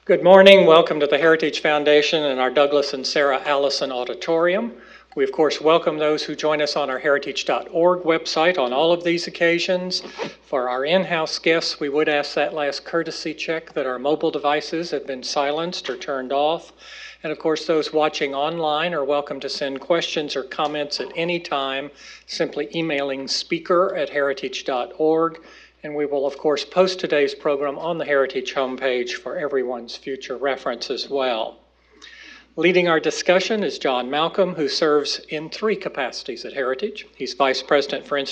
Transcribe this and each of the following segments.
Good morning. Welcome to the Heritage Foundation and our Douglas and Sarah Allison Auditorium. We, of course, welcome those who join us on our heritage.org website on all of these occasions. For our in-house guests, we would ask that last courtesy check that our mobile devices have been silenced or turned off. And of course, those watching online are welcome to send questions or comments at any time, simply emailing speaker@heritage.org. And we will, of course, post today's program on the Heritage homepage for everyone's future reference as well. Leading our discussion is John Malcolm, who serves in 3 capacities at Heritage. He's Vice President for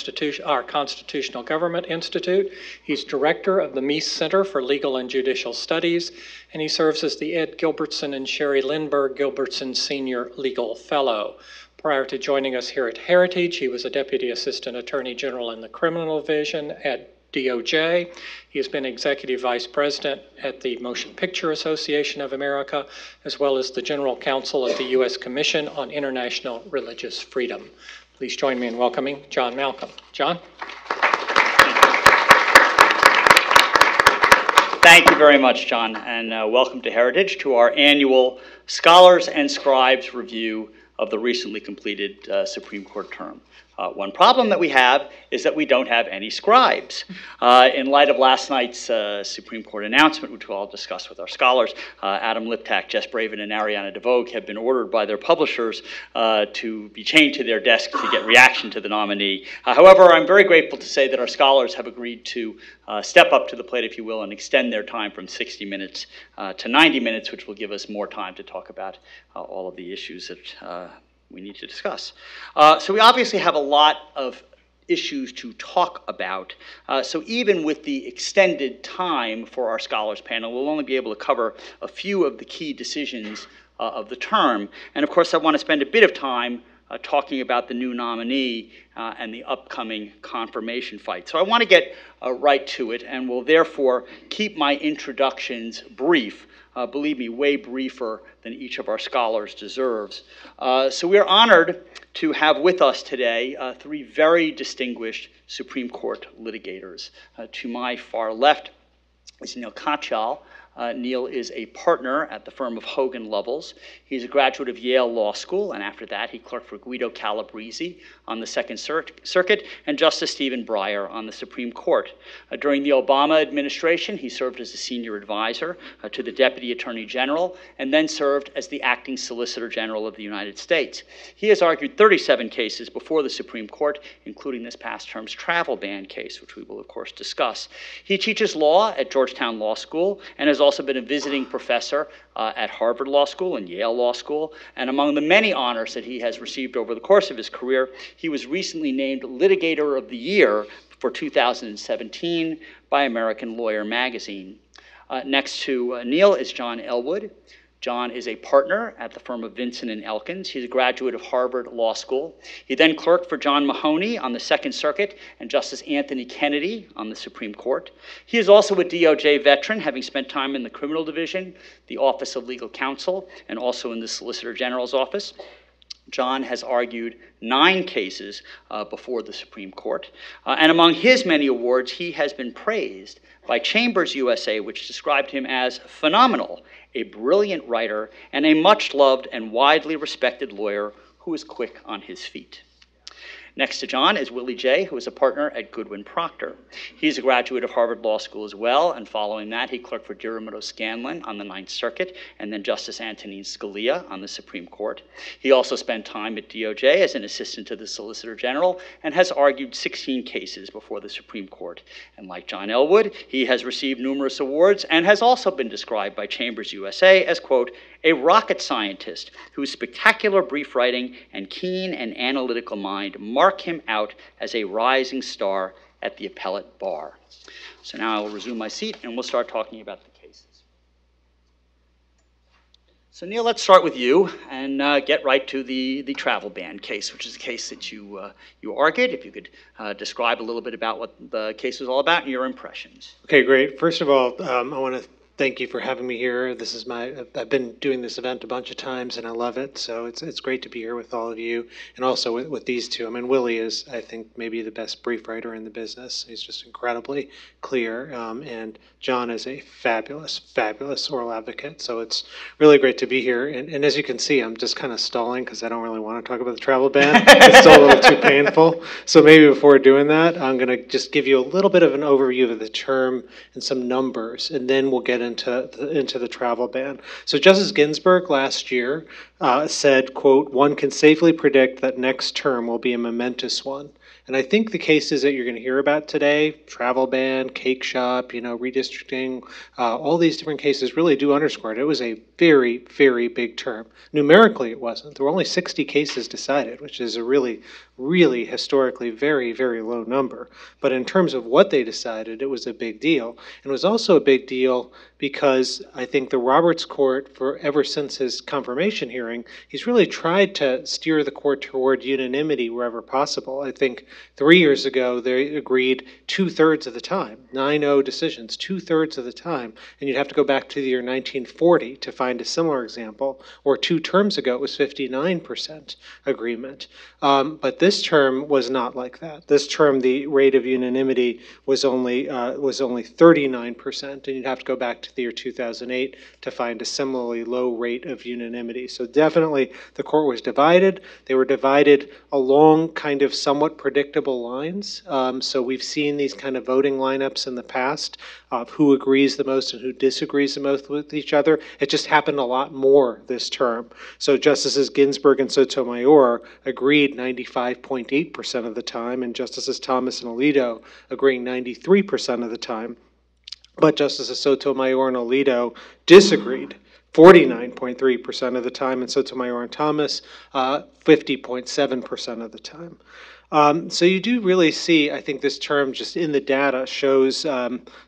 our Constitutional Government Institute. He's Director of the Meese Center for Legal and Judicial Studies, and he serves as the Ed Gilbertson and Sherry Lindbergh Gilbertson Senior Legal Fellow. Prior to joining us here at Heritage, he was a Deputy Assistant Attorney General in the Criminal Division at DOJ. He has been Executive Vice President at the Motion Picture Association of America, as well as the General Counsel of the U.S. Commission on International Religious Freedom. Please join me in welcoming John Malcolm. John? Thank you very much, John, and welcome to Heritage, to our annual Scholars and Scribes review of the recently completed Supreme Court term. One problem that we have is that we don't have any scribes. In light of last night's Supreme Court announcement, which we'll all discuss with our scholars, Adam Liptak, Jess Braven, and Ariana DeVogue have been ordered by their publishers to be chained to their desk to get reaction to the nominee. However, I'm very grateful to say that our scholars have agreed to step up to the plate, if you will, and extend their time from 60 minutes to 90 minutes, which will give us more time to talk about all of the issues that we need to discuss. So we obviously have a lot of issues to talk about. So even with the extended time for our scholars panel, we'll only be able to cover a few of the key decisions of the term. And of course, I want to spend a bit of time talking about the new nominee and the upcoming confirmation fight. So I want to get right to it, and will therefore keep my introductions brief. Believe me, way briefer than each of our scholars deserves. So we are honored to have with us today 3 very distinguished Supreme Court litigators. To my far left is Neil Koch. Neil is a partner at the firm of Hogan Lovells. He's a graduate of Yale Law School, and after that he clerked for Guido Calabrese on the Second Circuit and Justice Stephen Breyer on the Supreme Court. During the Obama administration, he served as a senior advisor to the Deputy Attorney General and then served as the acting Solicitor General of the United States. He has argued 37 cases before the Supreme Court, including this past term's travel ban case, which we will of course discuss. He teaches law at Georgetown Law School and has also been a visiting professor at Harvard Law School and Yale Law School. And among the many honors that he has received over the course of his career, he was recently named Litigator of the Year for 2017 by American Lawyer magazine. Next to Neil is John Elwood. John is a partner at the firm of Vinson & Elkins. He's a graduate of Harvard Law School. He then clerked for John Mahoney on the Second Circuit and Justice Anthony Kennedy on the Supreme Court. He is also a DOJ veteran, having spent time in the Criminal Division, the Office of Legal Counsel, and also in the Solicitor General's office. John has argued 9 cases before the Supreme Court. And among his many awards, he has been praised by Chambers USA, which described him as phenomenal, a brilliant writer, and a much-loved and widely respected lawyer who is quick on his feet. Next to John is Willie J., who is a partner at Goodwin Procter. He's a graduate of Harvard Law School as well, and following that, he clerked for Dirimoto Scanlon on the Ninth Circuit, and then Justice Antonin Scalia on the Supreme Court. He also spent time at DOJ as an assistant to the Solicitor General, and has argued 16 cases before the Supreme Court. And like John Elwood, he has received numerous awards, and has also been described by Chambers USA as, quote, a rocket scientist whose spectacular brief writing and keen and analytical mind mark him out as a rising star at the appellate bar. So now I will resume my seat and we'll start talking about the cases. So Neil, let's start with you and get right to the travel ban case, which is a case that you argued. If you could describe a little bit about what the case was all about and your impressions. Okay, great. First of all, I want to Thank you for having me here. This is I've been doing this event a bunch of times and I love it. So it's great to be here with all of you and also with these two. I mean, Willie is, I think, maybe the best brief writer in the business. He's just incredibly clear. And John is a fabulous, fabulous oral advocate. So it's really great to be here. And as you can see, I'm just kind of stalling because I don't really want to talk about the travel ban. It's still a little too painful. So maybe before doing that, I'm going to just give you a little bit of an overview of the term and some numbers, and then we'll get into the travel ban. So Justice Ginsberg last year said, quote, "One can safely predict that next term will be a momentous one." And I think the cases that you're going to hear about today, travel ban, cake shop, redistricting, all these different cases really do underscore it. It was a very, very big term. Numerically, it wasn't. There were only 60 cases decided, which is a really, really historically very, very low number. But in terms of what they decided, it was a big deal. And it was also a big deal because I think the Roberts Court, ever since his confirmation hearing, he's really tried to steer the court toward unanimity wherever possible. I think 3 years ago, they agreed 2/3 of the time, 9-0 decisions, 2/3 of the time. And you'd have to go back to the year 1940 to find a similar example, or 2 terms ago, it was 59% agreement. But this term was not like that. This term, the rate of unanimity was only 39%, and you'd have to go back to the year 2008 to find a similarly low rate of unanimity. So definitely the court was divided. They were divided along kind of somewhat predictable lines. So we've seen these kind of voting lineups in the past of who agrees the most and who disagrees the most with each other. It just happened a lot more this term. So Justices Ginsberg and Sotomayor agreed 95.8% of the time, and Justices Thomas and Alito agreeing 93% of the time. But Justices Sotomayor and Alito disagreed 49.3% of the time, and Sotomayor and Thomas 50.7% of the time. So you do really see, I think this term just in the data shows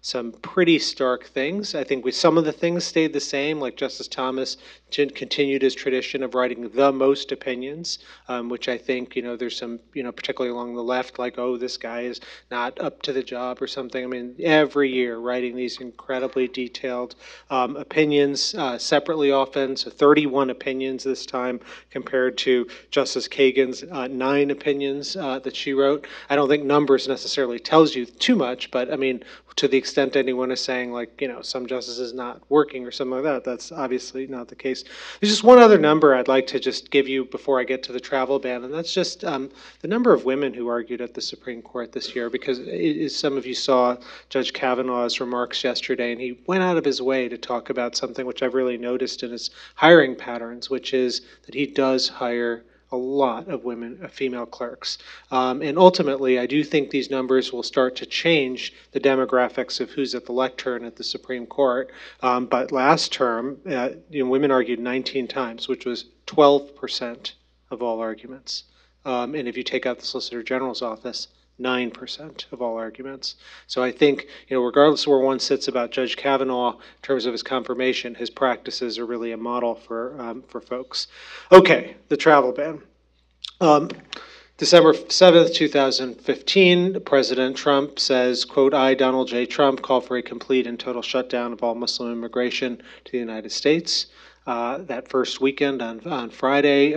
some pretty stark things. I think some of the things stayed the same, like Justice Thomas continued his tradition of writing the most opinions, which I think, there's some, particularly along the left, like, oh, this guy is not up to the job or something. I mean, every year writing these incredibly detailed opinions separately often, so 31 opinions this time compared to Justice Kagan's 9 opinions that she wrote. I don't think numbers necessarily tells you too much, but I mean, to the extent anyone is saying, like, some justices not working or something like that, that's obviously not the case. There's just one other number I'd like to just give you before I get to the travel ban, and that's just the number of women who argued at the Supreme Court this year, because some of you saw Judge Kavanaugh's remarks yesterday, and he went out of his way to talk about something which I've really noticed in his hiring patterns, which is that he does hire a lot of female clerks. And ultimately, I do think these numbers will start to change the demographics of who's at the lectern at the Supreme Court. But last term, women argued 19 times, which was 12% of all arguments. And if you take out the Solicitor General's office, 9% of all arguments. So I think, regardless of where one sits about Judge Kavanaugh in terms of his confirmation, his practices are really a model for folks. Okay, the travel ban. December 7th, 2015, President Trump says, quote, "I, Donald J. Trump, call for a complete and total shutdown of all Muslim immigration to the United States." That first weekend on Friday,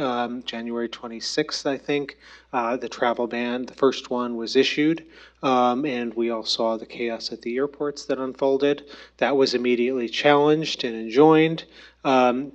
January 26th, I think, the travel ban, the first one, was issued, and we all saw the chaos at the airports that unfolded. That was immediately challenged and enjoined, and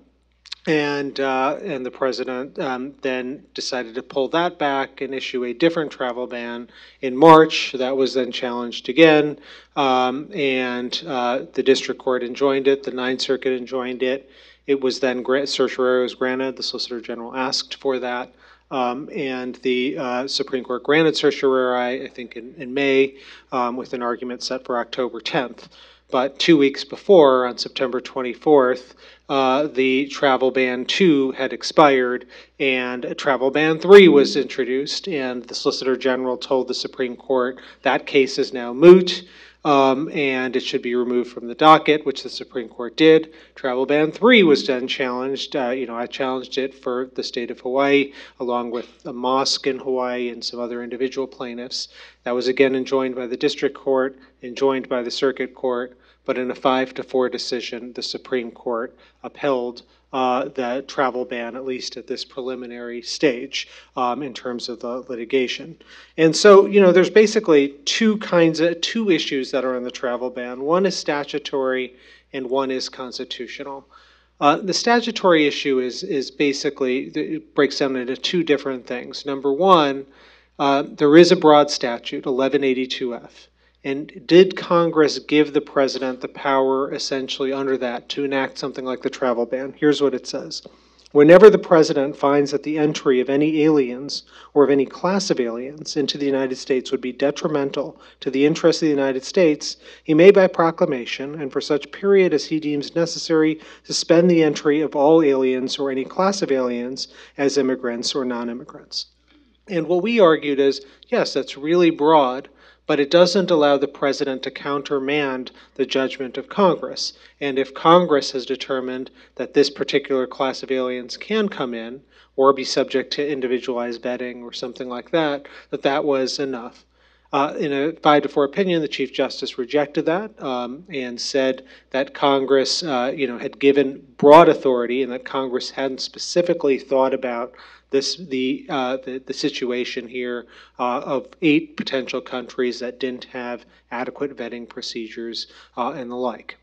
the president then decided to pull that back and issue a different travel ban in March. That was then challenged again, and the district court enjoined it, the Ninth Circuit enjoined it. It was then certiorari was granted. The Solicitor General asked for that, and the Supreme Court granted certiorari, I think, in May, with an argument set for October 10th. But 2 weeks before, on September 24th, the travel ban 2 had expired, and travel ban 3 was introduced, and the Solicitor General told the Supreme Court that case is now moot. And it should be removed from the docket, which the Supreme Court did. Travel ban 3 was then challenged. I challenged it for the state of Hawaii, along with a mosque in Hawaii and some other individual plaintiffs. That was again enjoined by the district court, enjoined by the circuit court, but in a 5-4 decision, the Supreme Court upheld the travel ban, at least at this preliminary stage, in terms of the litigation. And so, there's basically two issues that are in the travel ban. One is statutory and one is constitutional. The statutory issue is basically, it breaks down into two different things. Number one, there is a broad statute, 1182F. And did Congress give the president the power essentially under that to enact something like the travel ban? Here's what it says. Whenever the president finds that the entry of any aliens or of any class of aliens into the United States would be detrimental to the interests of the United States, he may by proclamation, and for such period as he deems necessary, suspend the entry of all aliens or any class of aliens as immigrants or non-immigrants. And what we argued is, yes, that's really broad, but it doesn't allow the president to countermand the judgment of Congress. And if Congress has determined that this particular class of aliens can come in or be subject to individualized vetting or something like that, that was enough. In a 5-4 opinion, the Chief Justice rejected that and said that Congress, had given broad authority and that Congress hadn't specifically thought about the situation here of 8 potential countries that didn't have adequate vetting procedures and the like.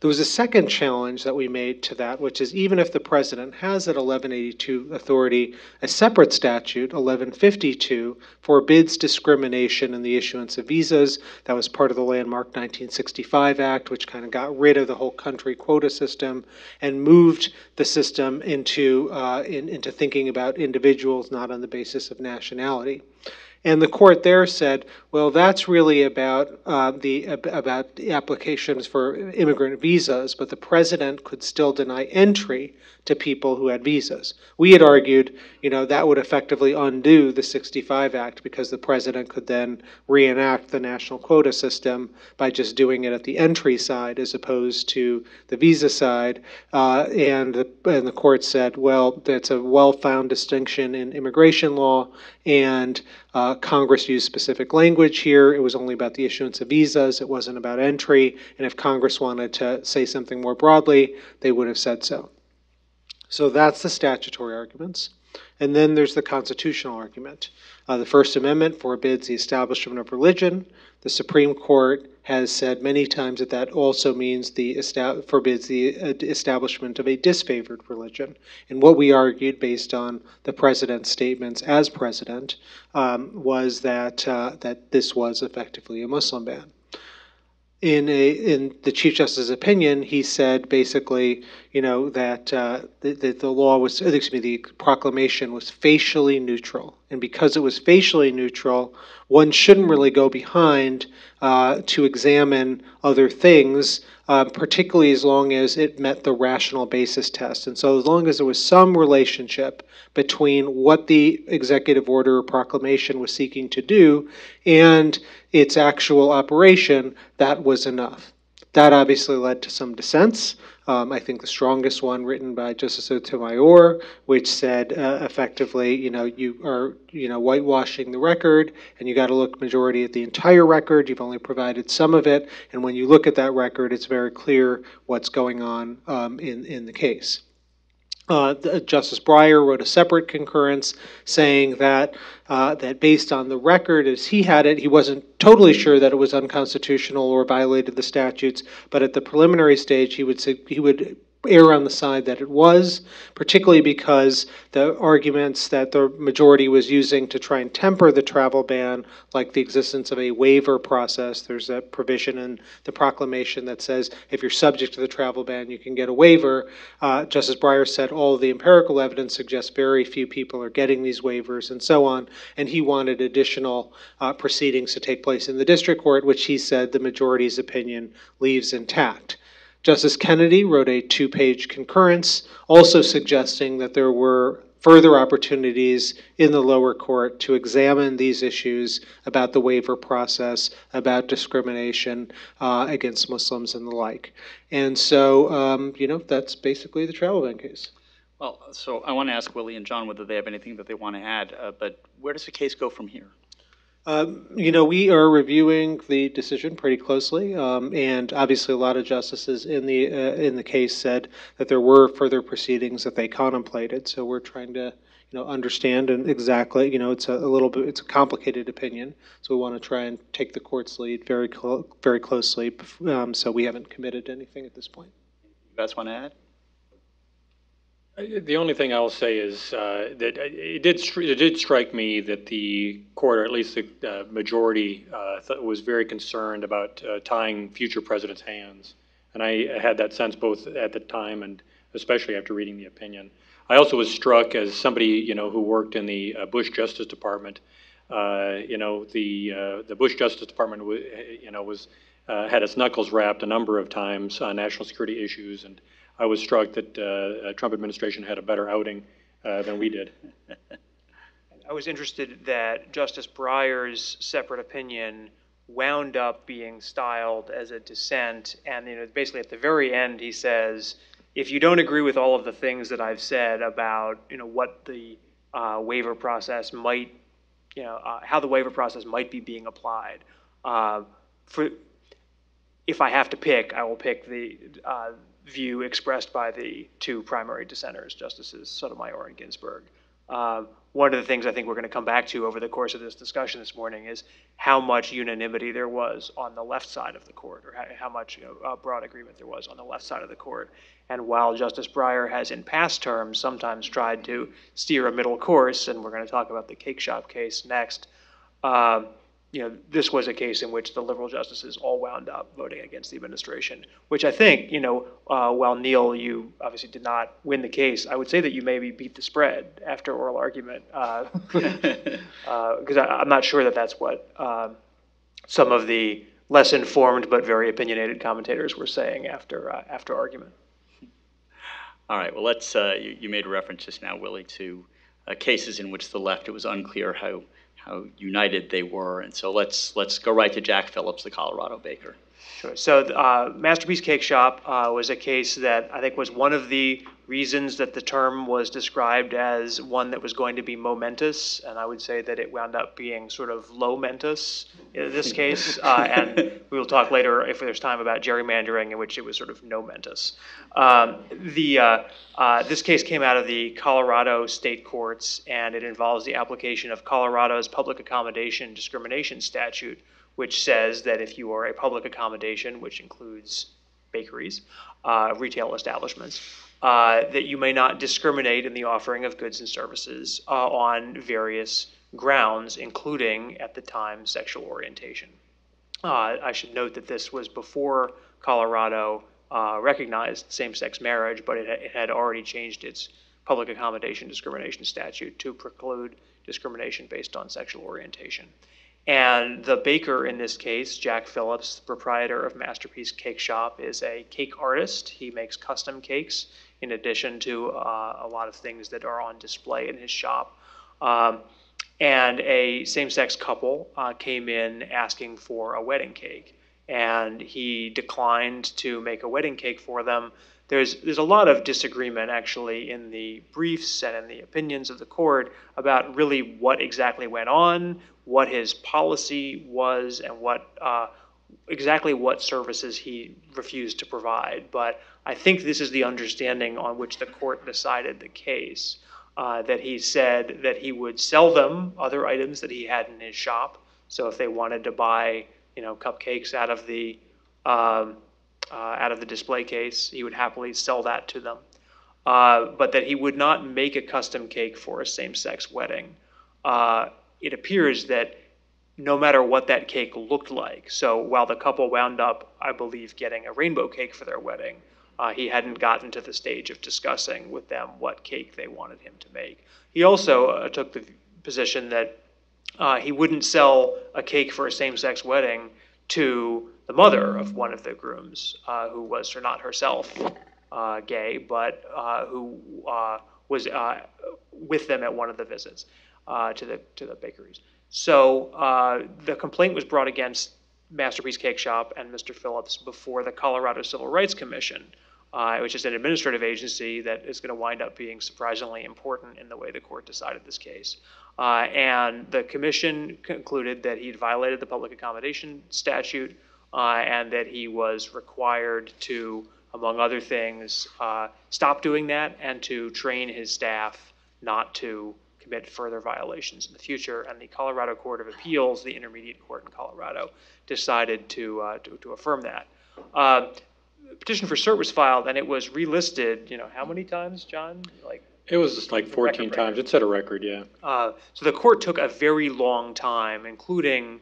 There was a second challenge that we made to that, which is even if the president has at 1182 authority a separate statute, 1152, forbids discrimination in the issuance of visas. That was part of the landmark 1965 Act, which kind of got rid of the whole country quota system and moved the system into thinking about individuals, not on the basis of nationality. And the court there said, well, that's really about the applications for immigrant visas, but the president could still deny entry to people who had visas. We had argued, that would effectively undo the 65 Act because the president could then reenact the national quota system by just doing it at the entry side as opposed to the visa side. And the court said, well, that's a well-found distinction in immigration law, and Congress used specific language here. It was only about the issuance of visas. It wasn't about entry. And if Congress wanted to say something more broadly, they would have said so. So that's the statutory arguments. And then there's the constitutional argument. The First Amendment forbids the establishment of religion. The Supreme Court has said many times that that also means forbids the establishment of a disfavored religion. And what we argued based on the president's statements as president was that this was effectively a Muslim ban. In the Chief Justice's opinion, he said basically, that the proclamation was facially neutral, and because it was facially neutral, one shouldn't really go behind to examine other things, particularly as long as it met the rational basis test. And so, as long as there was some relationship between what the executive order or proclamation was seeking to do and its actual operation, that was enough. That obviously led to some dissents. I think the strongest one written by Justice Sotomayor, which said effectively, you are, whitewashing the record, and you got to look majority at the entire record. You've only provided some of it, and when you look at that record, it's very clear what's going on in the case. Justice Breyer wrote a separate concurrence saying that based on the record as he had it, he wasn't totally sure that it was unconstitutional or violated the statutes, but at the preliminary stage he would err on the side that it was, particularly because the arguments that the majority was using to try and temper the travel ban, like the existence of a waiver process. There's a provision in the proclamation that says if you're subject to the travel ban, you can get a waiver. Justice Breyer said all of the empirical evidence suggests very few people are getting these waivers and so on, and he wanted additional proceedings to take place in the district court, which he said the majority's opinion leaves intact. Justice Kennedy wrote a 2-page concurrence, also suggesting that there were further opportunities in the lower court to examine these issues about the waiver process, about discrimination against Muslims and the like. And so, that's basically the travel ban case. Well, so I want to ask Willie and John whether they have anything that they want to add, but where does the case go from here? We are reviewing the decision pretty closely, and obviously a lot of justices in the case said that there were further proceedings that they contemplated. So we're trying to, understand and exactly, it's a complicated opinion. So we want to try and take the court's lead very closely. So we haven't committed to anything at this point. You guys want to add? The only thing I'll say is that it did strike me that the court, or at least the majority, was very concerned about tying future presidents' hands. And I had that sense both at the time and especially after reading the opinion. I also was struck as somebody, who worked in the Bush Justice Department. The Bush Justice Department, had its knuckles rapped a number of times on national security issues, and I was struck that the Trump administration had a better outing than we did. I was interested that Justice Breyer's separate opinion wound up being styled as a dissent, and basically at the very end he says, if you don't agree with all of the things that I've said about what the waiver process might, how the waiver process might be being applied, if I have to pick, I will pick the view expressed by the two primary dissenters, Justices Sotomayor and Ginsberg. One of the things I think we're going to come back to over the course of this discussion this morning is how much unanimity there was on the left side of the court, or how much broad agreement there was on the left side of the court. And while Justice Breyer has in past terms sometimes tried to steer a middle course, and we're going to talk about the Cakeshop case next, this was a case in which the liberal justices all wound up voting against the administration, which I think, while Neil, you obviously did not win the case, I would say that you maybe beat the spread after oral argument, because I'm not sure that that's what some of the less informed but very opinionated commentators were saying after argument. All right, well, let's, you made a reference just now, Willie, to cases in which the left, it was unclear how united they were. And so let's go right to Jack Phillips, the Colorado baker. Sure. So Masterpiece Cakeshop was a case that I think was one of the reasons that the term was described as one that was going to be momentous, and I would say that it wound up being sort of low-mentous in this case, and we will talk later, if there's time, about gerrymandering, in which it was sort of no-mentous. This case came out of the Colorado state courts, and it involves the application of Colorado's public accommodation discrimination statute, which says that if you are a public accommodation, which includes bakeries, retail establishments, that you may not discriminate in the offering of goods and services on various grounds, including, at the time, sexual orientation. I should note that this was before Colorado recognized same-sex marriage, but it had already changed its public accommodation discrimination statute to preclude discrimination based on sexual orientation. And the baker in this case, Jack Phillips, the proprietor of Masterpiece Cakeshop, is a cake artist. He makes custom cakes in addition to a lot of things that are on display in his shop. And a same-sex couple came in asking for a wedding cake, and he declined to make a wedding cake for them. There's a lot of disagreement, actually, in the briefs and in the opinions of the court about really what exactly went on, what his policy was, and exactly what services he refused to provide. But I think this is the understanding on which the court decided the case, that he said that he would sell them other items that he had in his shop. So if they wanted to buy, cupcakes out of the display case, he would happily sell that to them. But that he would not make a custom cake for a same-sex wedding. It appears that no matter what that cake looked like, so while the couple wound up, I believe, getting a rainbow cake for their wedding, he hadn't gotten to the stage of discussing with them what cake they wanted him to make. He also took the position that he wouldn't sell a cake for a same-sex wedding to the mother of one of the grooms, who was not herself gay, but who was with them at one of the visits to the bakeries. So the complaint was brought against Masterpiece Cakeshop and Mr. Phillips before the Colorado Civil Rights Commission, which is an administrative agency that is going to wind up being surprisingly important in the way the court decided this case. And the commission concluded that he'd violated the public accommodation statute and that he was required to, among other things, stop doing that and to train his staff not to commit further violations in the future. And the Colorado Court of Appeals, the intermediate court in Colorado, decided to affirm that. Petition for cert was filed, and it was relisted, how many times, John? It was just like 14 times. It set a record, yeah. So the court took a very long time, including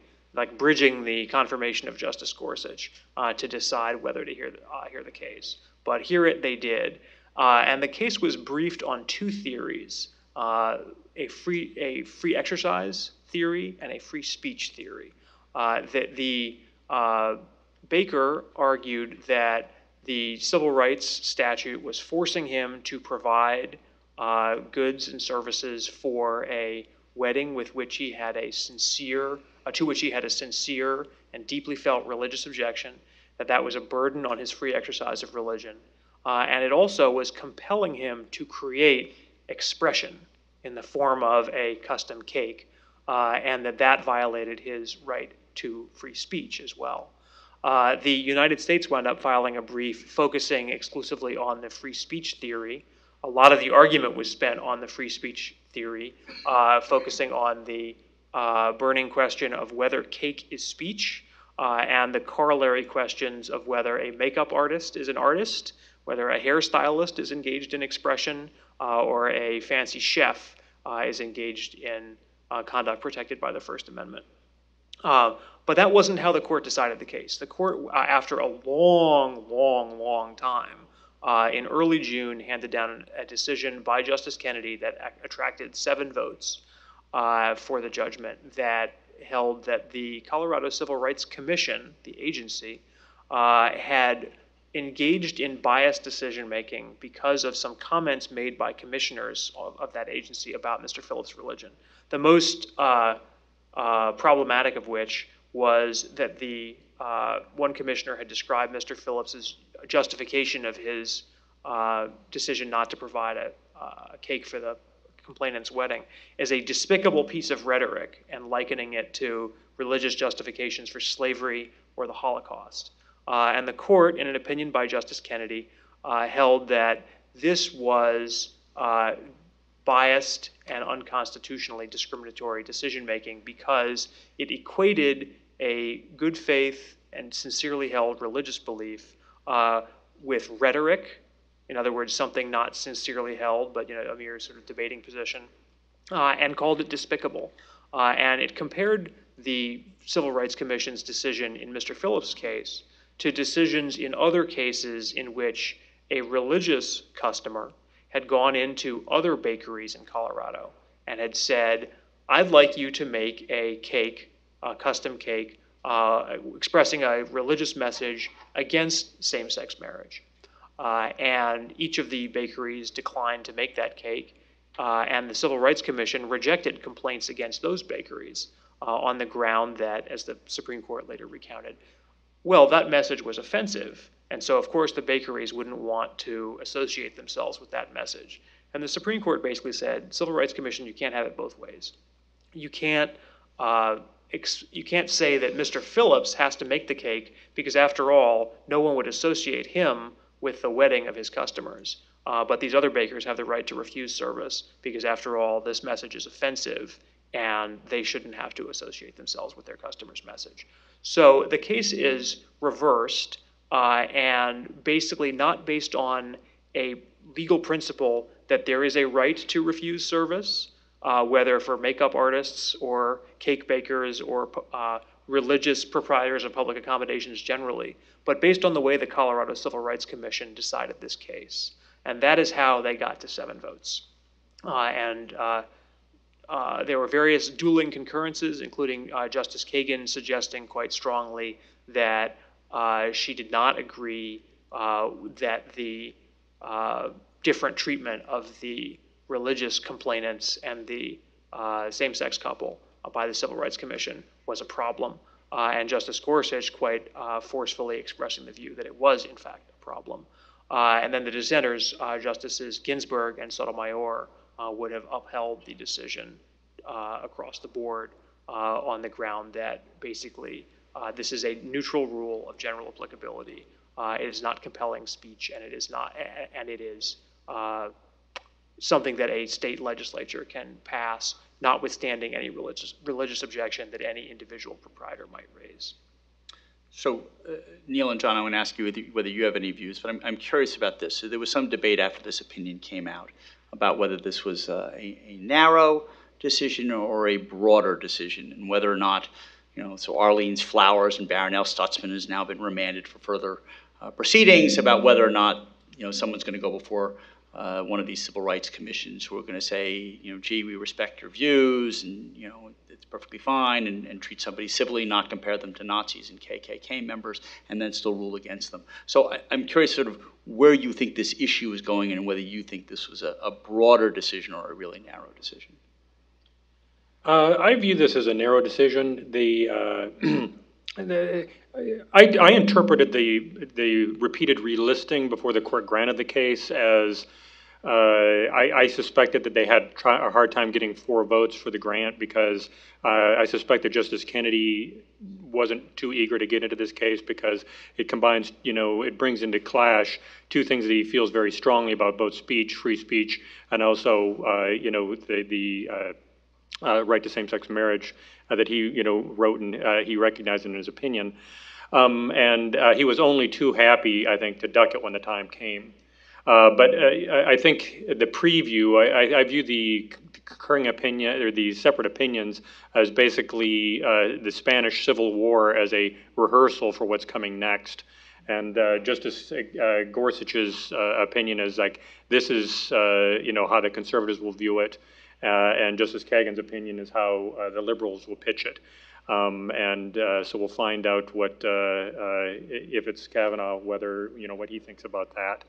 bridging the confirmation of Justice Gorsuch, to decide whether to hear the case. But hear it they did. And the case was briefed on two theories, a free exercise theory and a free speech theory. That the Baker argued that the civil rights statute was forcing him to provide goods and services for a wedding with which he had a sincere, and deeply felt religious objection, that was a burden on his free exercise of religion. And it also was compelling him to create expression in the form of a custom cake, and that violated his right to free speech as well. The United States wound up filing a brief focusing exclusively on the free speech theory. A lot of the argument was spent on the free speech theory, focusing on the burning question of whether cake is speech, and the corollary questions of whether a makeup artist is an artist, whether a hairstylist is engaged in expression, or a fancy chef is engaged in conduct protected by the First Amendment. But that wasn't how the court decided the case. The court, after a long time, in early June, handed down a decision by Justice Kennedy that attracted 7 votes for the judgment, that held that the Colorado Civil Rights Commission, the agency, had engaged in biased decision-making because of some comments made by commissioners of that agency about Mr. Phillips' religion. The most problematic of which was that the one commissioner had described Mr. Phillips' justification of his decision not to provide a cake for the complainant's wedding as a despicable piece of rhetoric, and likening it to religious justifications for slavery or the Holocaust. And the court, in an opinion by Justice Kennedy, held that this was biased and unconstitutionally discriminatory decision-making because it equated a good faith and sincerely held religious belief with rhetoric, in other words, something not sincerely held, but a mere sort of debating position, and called it despicable. And it compared the Civil Rights Commission's decision in Mr. Phillips' case to decisions in other cases in which a religious customer had gone into other bakeries in Colorado and had said, I'd like you to make a cake, a custom cake, expressing a religious message against same-sex marriage. And each of the bakeries declined to make that cake, and the Civil Rights Commission rejected complaints against those bakeries on the ground that, as the Supreme Court later recounted, well, that message was offensive, and so of course the bakeries wouldn't want to associate themselves with that message. And the Supreme Court basically said, Civil Rights Commission, you can't have it both ways. You can't say that Mr. Phillips has to make the cake because, after all, no one would associate him with the wedding of his customers. But these other bakers have the right to refuse service because, after all, this message is offensive and they shouldn't have to associate themselves with their customer's message. So the case is reversed and basically not based on a legal principle that there is a right to refuse service, whether for makeup artists or cake bakers or religious proprietors of public accommodations generally, but based on the way the Colorado Civil Rights Commission decided this case. And that is how they got to 7 votes. There were various dueling concurrences, including Justice Kagan suggesting quite strongly that she did not agree that the different treatment of the religious complainants and the same-sex couple by the Civil Rights Commission was a problem. And Justice Gorsuch quite forcefully expressing the view that it was, in fact, a problem. And then the dissenters, Justices Ginsberg and Sotomayor, would have upheld the decision across the board on the ground that basically this is a neutral rule of general applicability. It is not compelling speech, and it is not, and it is something that a state legislature can pass, notwithstanding any religious objection that any individual proprietor might raise. So, Neil and John, I want to ask you whether you have any views, but I'm curious about this. So there was some debate after this opinion came out about whether this was a narrow decision or a broader decision, and whether or not, so Arlene's Flowers and Baronel Stutzman has now been remanded for further proceedings about whether or not, someone's going to go before one of these civil rights commissions who are going to say, gee, we respect your views, and, it's perfectly fine, and treat somebody civilly, not compare them to Nazis and KKK members, and then still rule against them. So I'm curious sort of where you think this issue is going and whether you think this was a broader decision or a really narrow decision. I view this as a narrow decision. I interpreted the repeated relisting before the court granted the case as I suspected that they had a hard time getting 4 votes for the grant, because I suspect that Justice Kennedy wasn't too eager to get into this case because it combines, it brings into clash 2 things that he feels very strongly about, both speech, free speech, and also, the right to same-sex marriage that he, wrote and he recognized in his opinion. And he was only too happy, I think, to duck it when the time came. But I think the preview, I view the concurring opinion, or the separate opinions, as basically the Spanish Civil War as a rehearsal for what's coming next. And Justice Gorsuch's opinion is like, this is, how the conservatives will view it. And Justice Kagan's opinion is how the liberals will pitch it. So we'll find out what, if it's Kavanaugh, whether, what he thinks about that.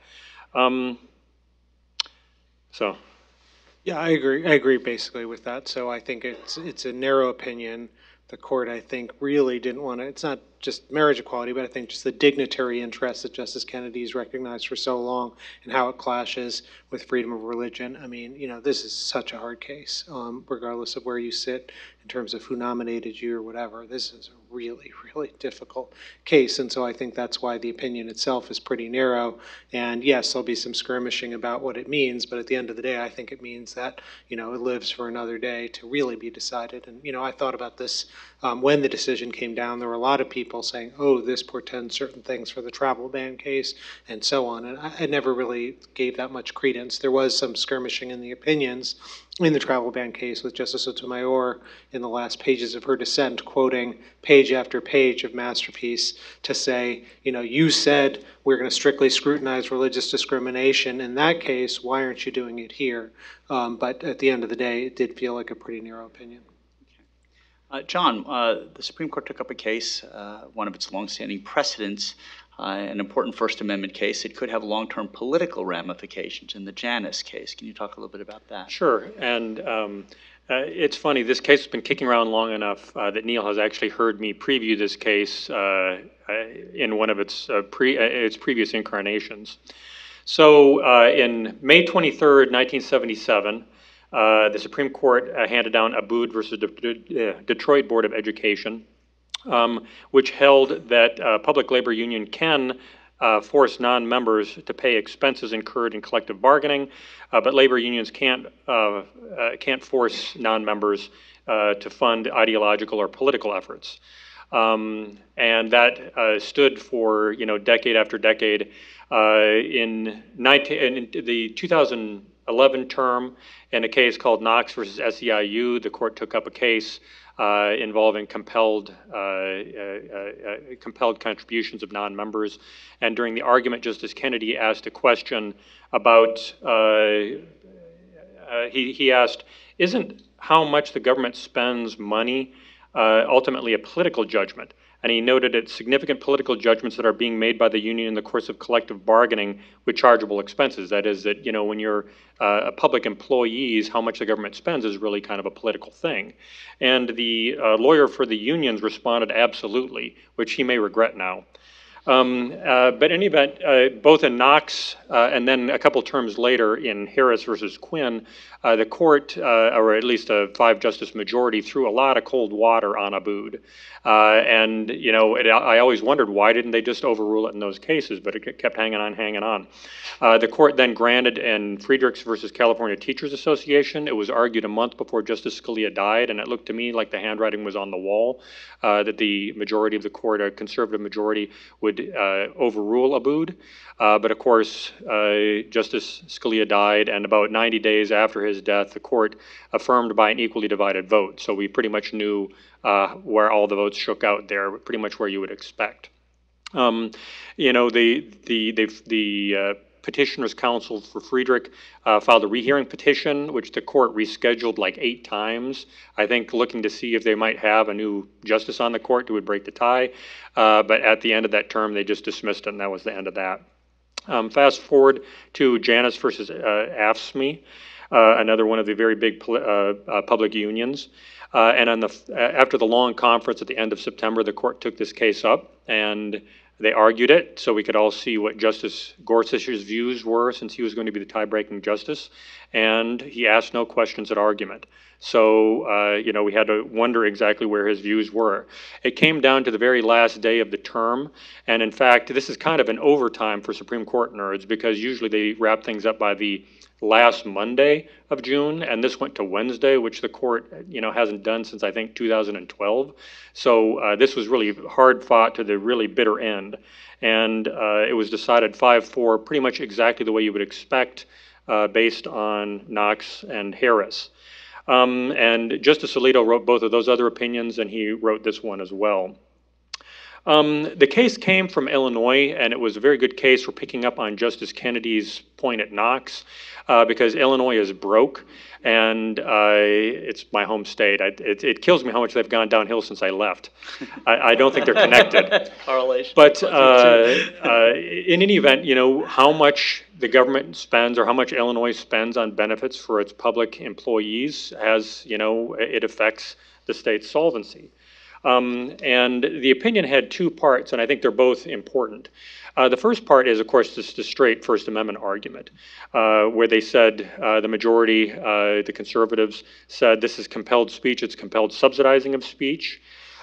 Yeah, I agree basically with that. So I think it's a narrow opinion. The court, I think, really didn't want to, it's not just marriage equality, but I think just the dignitary interest that Justice Kennedy's recognized for so long and how it clashes with freedom of religion. I mean, this is such a hard case, regardless of where you sit in terms of who nominated you or whatever. This is a really, really difficult case. And so I think that's why the opinion itself is pretty narrow. And yes, there'll be some skirmishing about what it means, but at the end of the day, I think it means that, it lives for another day to really be decided. And, I thought about this when the decision came down. There were a lot of people saying, oh, this portends certain things for the travel ban case and so on. And I never really gave that much credence. There was some skirmishing in the opinions in the travel ban case with Justice Sotomayor in the last pages of her dissent, quoting page after page of Masterpiece to say, you said we're going to strictly scrutinize religious discrimination. In that case, why aren't you doing it here? But at the end of the day, it did feel like a pretty narrow opinion. John, the Supreme Court took up a case, one of its longstanding precedents, an important First Amendment case. It could have long-term political ramifications in the Janus case. Can you talk a little bit about that? Sure. And it's funny, this case has been kicking around long enough that Neil has actually heard me preview this case in one of its previous incarnations. So in May 23rd, 1977, the Supreme Court handed down Abboud versus Detroit Board of Education, which held that public labor union can force non-members to pay expenses incurred in collective bargaining, but labor unions can't force non-members to fund ideological or political efforts. And that stood for decade after decade. In the 2011 term, in a case called Knox versus SEIU, the court took up a case involving compelled contributions of non-members. And during the argument, Justice Kennedy asked a question about, he asked, isn't how much the government spends money ultimately a political judgment? And he noted that significant political judgments that are being made by the union in the course of collective bargaining with chargeable expenses. That is that, when you're a public employees, how much the government spends is really kind of a political thing. And the lawyer for the unions responded absolutely, which he may regret now. But in any event, both in Knox and then a couple terms later in Harris versus Quinn, the court, or at least a 5-justice majority, threw a lot of cold water on Abood. And, you know, I always wondered why didn't they just overrule it in those cases, but it kept hanging on, hanging on. The court then granted in Friedreich versus California Teachers Association. It was argued a month before Justice Scalia died, and it looked to me like the handwriting was on the wall, that the majority of the court, a conservative majority, would overrule Abood. But of course, Justice Scalia died, and about 90 days after his death, the court affirmed by an equally divided vote. So we pretty much knew where all the votes shook out there, pretty much where you would expect. You know, the petitioner's counsel for Friedreich filed a rehearing petition, which the court rescheduled like 8 times, I think looking to see if they might have a new justice on the court who would break the tie. But at the end of that term, they just dismissed it, and that was the end of that. Fast forward to Janus versus AFSCME, another one of the very big public unions. And on after the long conference at the end of September, the court took this case up, and they argued it so we could all see what Justice Gorsuch's views were, since he was going to be the tie-breaking justice, and he asked no questions at argument. So, you know, we had to wonder exactly where his views were. It came down to the very last day of the term, and in fact, this is kind of an overtime for Supreme Court nerds, because usually they wrap things up by the last Monday of June, and this went to Wednesday, which the court, you know, hasn't done since I think 2012. So this was really hard fought to the really bitter end, and it was decided 5-4, pretty much exactly the way you would expect, based on Knox and Harris. And Justice Alito wrote both of those other opinions, and he wrote this one as well. The case came from Illinois, and it was a very good case for picking up on Justice Kennedy's point at Knox, because Illinois is broke, and it's my home state. It kills me how much they've gone downhill since I left. I don't think they're connected. Correlation. But in any event, you know, how much the government spends or how much Illinois spends on benefits for its public employees has, you know, it affects the state's solvency. And the opinion had 2 parts, and I think they're both important. The first part is, of course, the straight First Amendment argument, where they said, the majority, the conservatives, said this is compelled speech, it's compelled subsidizing of speech.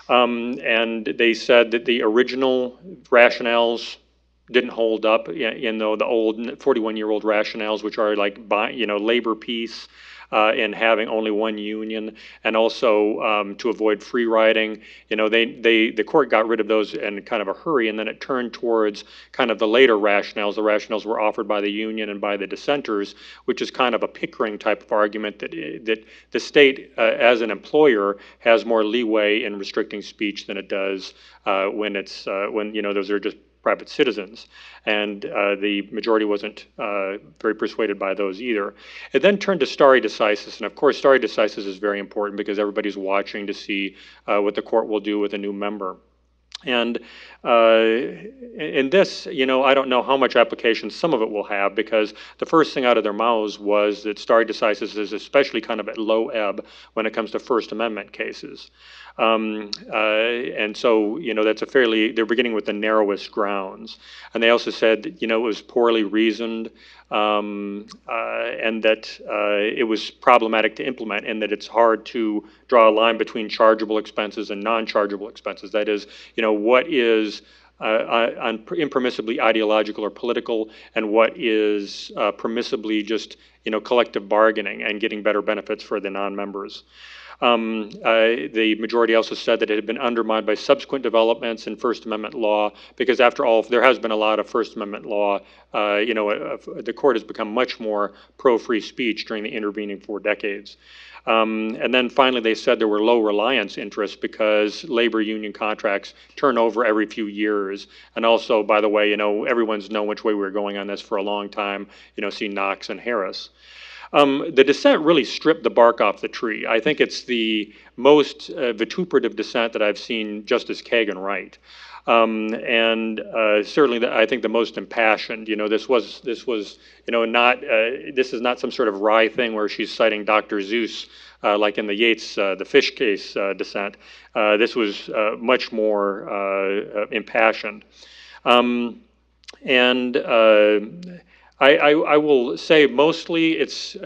And they said that the original rationales didn't hold up, you know, the old 41-year-old rationales, which are like, you know, labor peace, in having only one union, and also to avoid free riding. You know, the court got rid of those in kind of a hurry, and then it turned towards kind of the later rationales. The rationales were offered by the union and by the dissenters, which is kind of a Pickering type of argument that the state, as an employer, has more leeway in restricting speech than it does when you know, those are just private citizens, and the majority wasn't very persuaded by those either. It then turned to stare decisis, and of course stare decisis is very important because everybody's watching to see what the court will do with a new member. And in this, you know, I don't know how much application some of it will have, because the first thing out of their mouths was that stare decisis is especially kind of at low ebb when it comes to First Amendment cases. And so, you know, that's they're beginning with the narrowest grounds. And they also said, you know, it was poorly reasoned, and that it was problematic to implement, and that it's hard to draw a line between chargeable expenses and non-chargeable expenses. That is, you know, what is impermissibly ideological or political, and what is permissibly just, you know, collective bargaining and getting better benefits for the non-members. The majority also said that it had been undermined by subsequent developments in First Amendment law, because after all, there has been a lot of First Amendment law. You know, the court has become much more pro-free speech during the intervening 4 decades. And then finally, they said there were low reliance interests because labor union contracts turn over every few years. And also, by the way, you know, everyone's known which way we were going on this for a long time. You know, see Knox and Harris. The dissent really stripped the bark off the tree. I think it's the most vituperative dissent that I've seen Justice Kagan write. And certainly, I think the most impassioned. You know, this was, you know, not. This is not some sort of wry thing where she's citing Dr. Seuss, like in the Yates, the fish case dissent. This was much more impassioned. And I will say mostly it's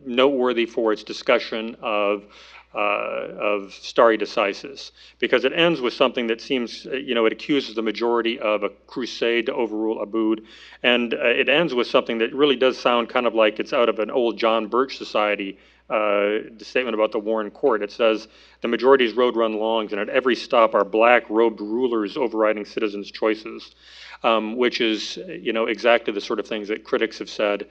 noteworthy for its discussion of stare decisis, because it ends with something that seems, it accuses the majority of a crusade to overrule Abood, and it ends with something that really does sound kind of like it's out of an old John Birch Society statement about the Warren Court. It says, the majority's road run longs, and at every stop are black-robed rulers overriding citizens' choices, which is, exactly the sort of things that critics have said,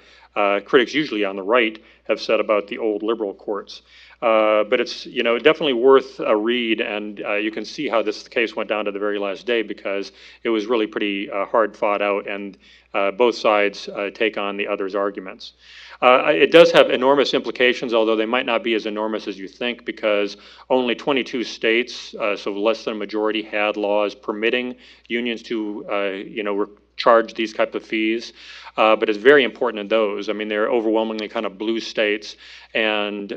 critics usually on the right have said about the old liberal courts. But it's, definitely worth a read, and you can see how this case went down to the very last day, because it was really pretty hard fought out, and both sides take on the other's arguments. It does have enormous implications, although they might not be as enormous as you think, because only 22 states, so less than a majority, had laws permitting unions to, charge these type of fees. But it's very important in those. I mean, they're overwhelmingly kind of blue states, and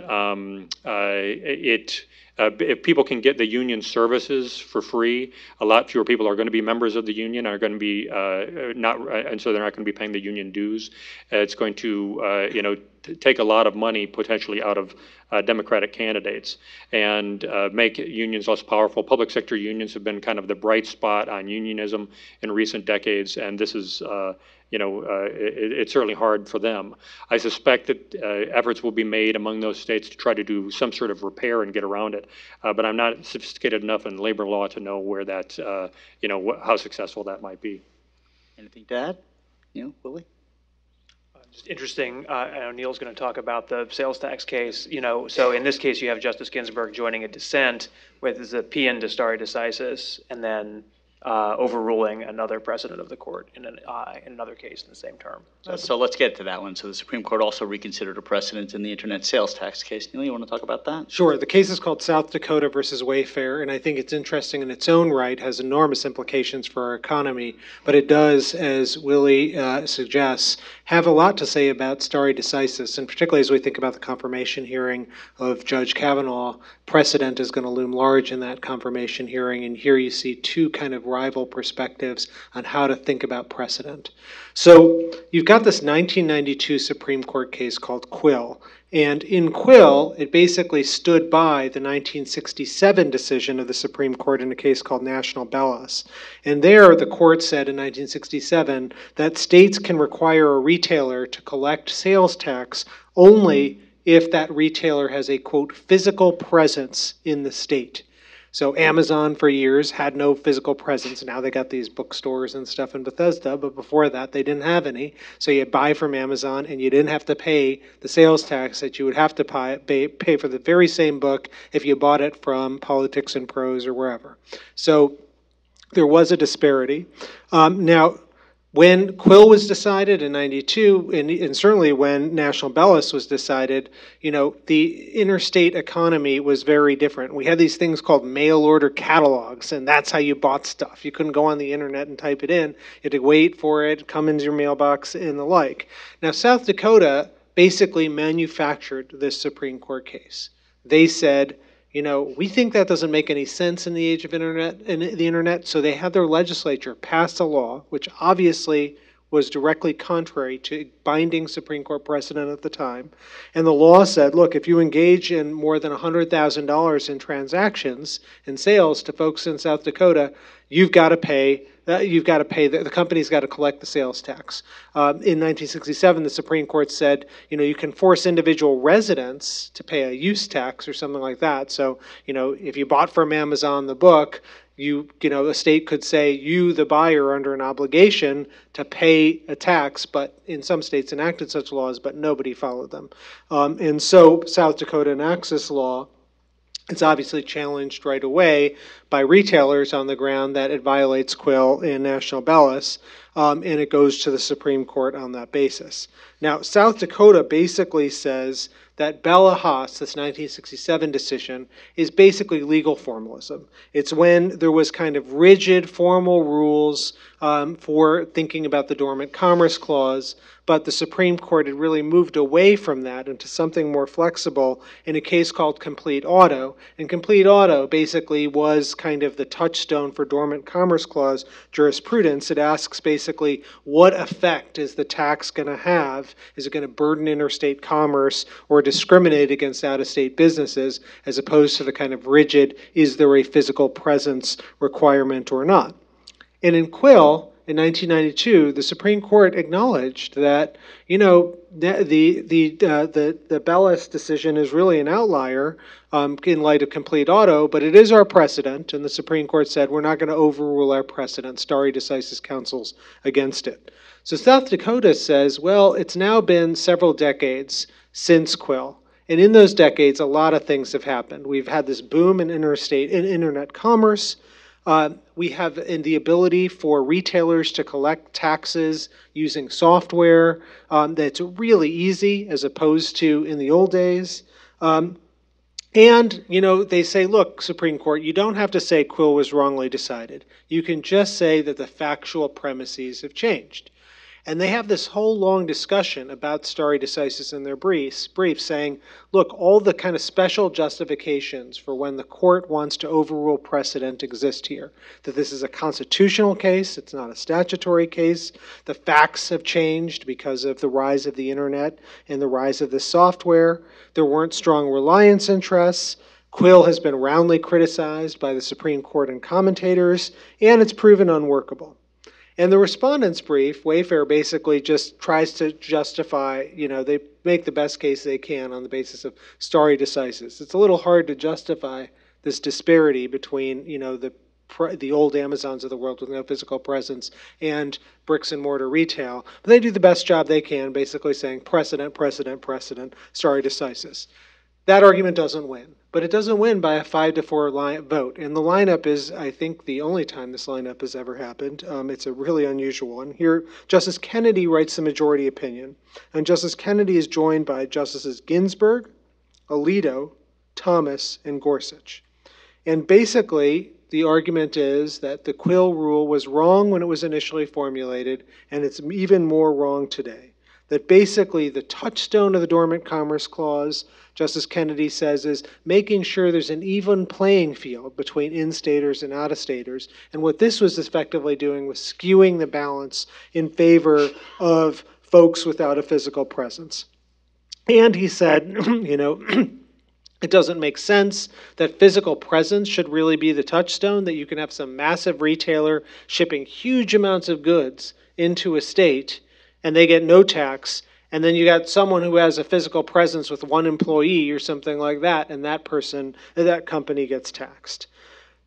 if people can get the union services for free, a lot fewer people are going to be members of the union, are going to be and so they're not going to be paying the union dues. It's going to, take a lot of money potentially out of Democratic candidates and make unions less powerful. Public sector unions have been kind of the bright spot on unionism in recent decades, and this is, it's certainly hard for them. I suspect that efforts will be made among those states to try to do some sort of repair and get around it, but I'm not sophisticated enough in labor law to know where that, how successful that might be. Anything to add? Willie? Just interesting, I know Neil's going to talk about the sales tax case, so in this case you have Justice Ginsburg joining a dissent with the paean to stare decisis, and then overruling another precedent of the court in another case in the same term. So let's get to that one. So the Supreme Court also reconsidered a precedent in the internet sales tax case. Neil, you want to talk about that? Sure. The case is called South Dakota versus Wayfair, and I think it's interesting in its own right, has enormous implications for our economy, but it does, as Willie suggests, have a lot to say about stare decisis, and particularly as we think about the confirmation hearing of Judge Kavanaugh, precedent is going to loom large in that confirmation hearing, and here you see two kind of rival perspectives on how to think about precedent. So you've got this 1992 Supreme Court case called Quill, and in Quill, it basically stood by the 1967 decision of the Supreme Court in a case called National Bellas. And there, the court said in 1967 that states can require a retailer to collect sales tax only if that retailer has a, quote, physical presence in the state. So Amazon for years had no physical presence. Now they got these bookstores and stuff in Bethesda, but before that they didn't have any. So you buy from Amazon and you didn't have to pay the sales tax that you would have to pay for the very same book if you bought it from Politics and Prose or wherever. So there was a disparity. Now, when Quill was decided in 92, and certainly when National Bellas was decided, the interstate economy was very different. We had these things called mail order catalogs, and that's how you bought stuff. You couldn't go on the internet and type it in. You had to wait for it, come into your mailbox, and the like. Now, South Dakota basically manufactured this Supreme Court case. They said, we think that doesn't make any sense in the age of the internet, so they had their legislature pass a law, which obviously was directly contrary to binding Supreme Court precedent at the time. And the law said, look, if you engage in more than $100,000 in transactions and sales to folks in South Dakota, you've got to pay. The company's got to collect the sales tax. In 1967, the Supreme Court said, you can force individual residents to pay a use tax or something like that. So, if you bought from Amazon the book, a state could say you, the buyer, are under an obligation to pay a tax, but in some states enacted such laws, but nobody followed them. And so South Dakota enacts this law. It's obviously challenged right away by retailers on the ground that it violates Quill and National Bellas, and it goes to the Supreme Court on that basis. Now, South Dakota basically says that Bella Haas, this 1967 decision, is basically legal formalism. It's when there was kind of rigid formal rules for thinking about the Dormant Commerce Clause, but the Supreme Court had really moved away from that into something more flexible in a case called Complete Auto. And Complete Auto basically was kind of the touchstone for dormant commerce clause jurisprudence. It asks basically, what effect is the tax going to have? Is it going to burden interstate commerce or discriminate against out-of-state businesses, as opposed to the kind of rigid, is there a physical presence requirement or not? And in Quill, in 1992, the Supreme Court acknowledged that, you know, the Bellis decision is really an outlier in light of complete auto, but it is our precedent, and the Supreme Court said we're not going to overrule our precedent. Stare decisis counsels against it. So South Dakota says, well, it's now been several decades since Quill, and in those decades, a lot of things have happened. We've had this boom in internet commerce. We have the ability for retailers to collect taxes using software that's really easy as opposed to in the old days. And, you know, they say, look, Supreme Court, you don't have to say Quill was wrongly decided. You can just say that the factual premises have changed. And they have this whole long discussion about stare decisis in their briefs saying, look, all the kind of special justifications for when the court wants to overrule precedent exist here. That this is a constitutional case, it's not a statutory case. The facts have changed because of the rise of the internet and the rise of the software. There weren't strong reliance interests. Quill has been roundly criticized by the Supreme Court and commentators, and it's proven unworkable. And the respondent's brief, Wayfair basically just tries to justify, you know, they make the best case they can on the basis of stare decisis. It's a little hard to justify this disparity between, you know, the old Amazons of the world with no physical presence and bricks and mortar retail. But they do the best job they can, basically saying precedent, precedent, precedent, stare decisis. That argument doesn't win. But it doesn't win by a 5-4 vote. And the lineup is, I think, the only time this lineup has ever happened. It's a really unusual one. Here, Justice Kennedy writes the majority opinion. And Justice Kennedy is joined by Justices Ginsberg, Alito, Thomas, and Gorsuch. And basically, the argument is that the Quill rule was wrong when it was initially formulated, and it's even more wrong today. That basically the touchstone of the Dormant Commerce Clause, Justice Kennedy says, is making sure there's an even playing field between in-staters and out-of-staters. And what this was effectively doing was skewing the balance in favor of folks without a physical presence. And he said, you know, it doesn't make sense that physical presence should really be the touchstone, that you can have some massive retailer shipping huge amounts of goods into a state and they get no tax, and then you got someone who has a physical presence with one employee or something like that, and that company gets taxed.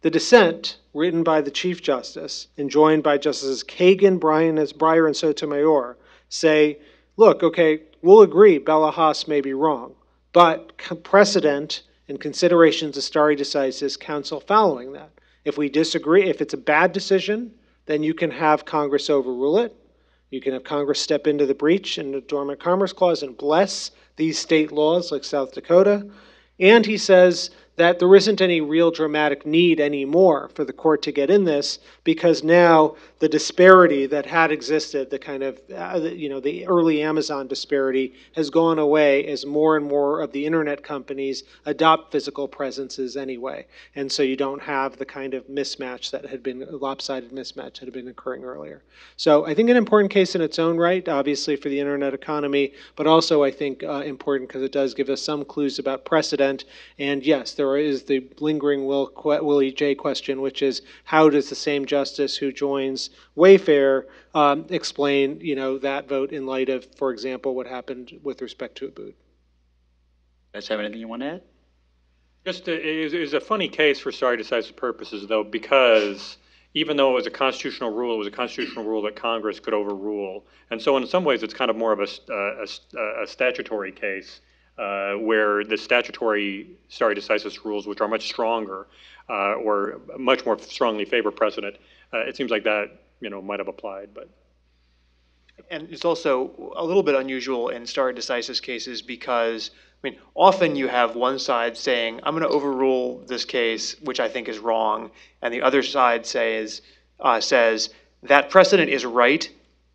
The dissent, written by the Chief Justice and joined by Justices Kagan, Breyer, and Sotomayor, say, look, okay, we'll agree Bella Haas may be wrong, but precedent and considerations of stare decisis counsel following that. If we disagree, if it's a bad decision, then you can have Congress overrule it. You can have Congress step into the breach in the Dormant Commerce Clause and bless these state laws like South Dakota. And he says that there isn't any real dramatic need anymore for the court to get in this, because now the disparity that had existed, the kind of, the early Amazon disparity, has gone away as more and more of the internet companies adopt physical presences anyway. And so you don't have the kind of mismatch that had been, lopsided mismatch that had been occurring earlier. So I think an important case in its own right, obviously for the internet economy, but also I think important because it does give us some clues about precedent. And yes, there is the lingering Willie J. question, which is how does the same justice who joins Wayfair explain, that vote in light of, for example, what happened with respect to Elwood? Guys have anything you want to add? Just it is a funny case for stare decisis purposes, though, because even though it was a constitutional rule, it was a constitutional rule that Congress could overrule. And so in some ways, it's kind of more of a statutory case where the statutory stare decisis rules, which are much stronger or much more strongly favor precedent, it seems like that might have applied. But and it's also a little bit unusual in stare decisis cases because, often you have one side saying, I'm going to overrule this case, which I think is wrong, and the other side says that precedent is right,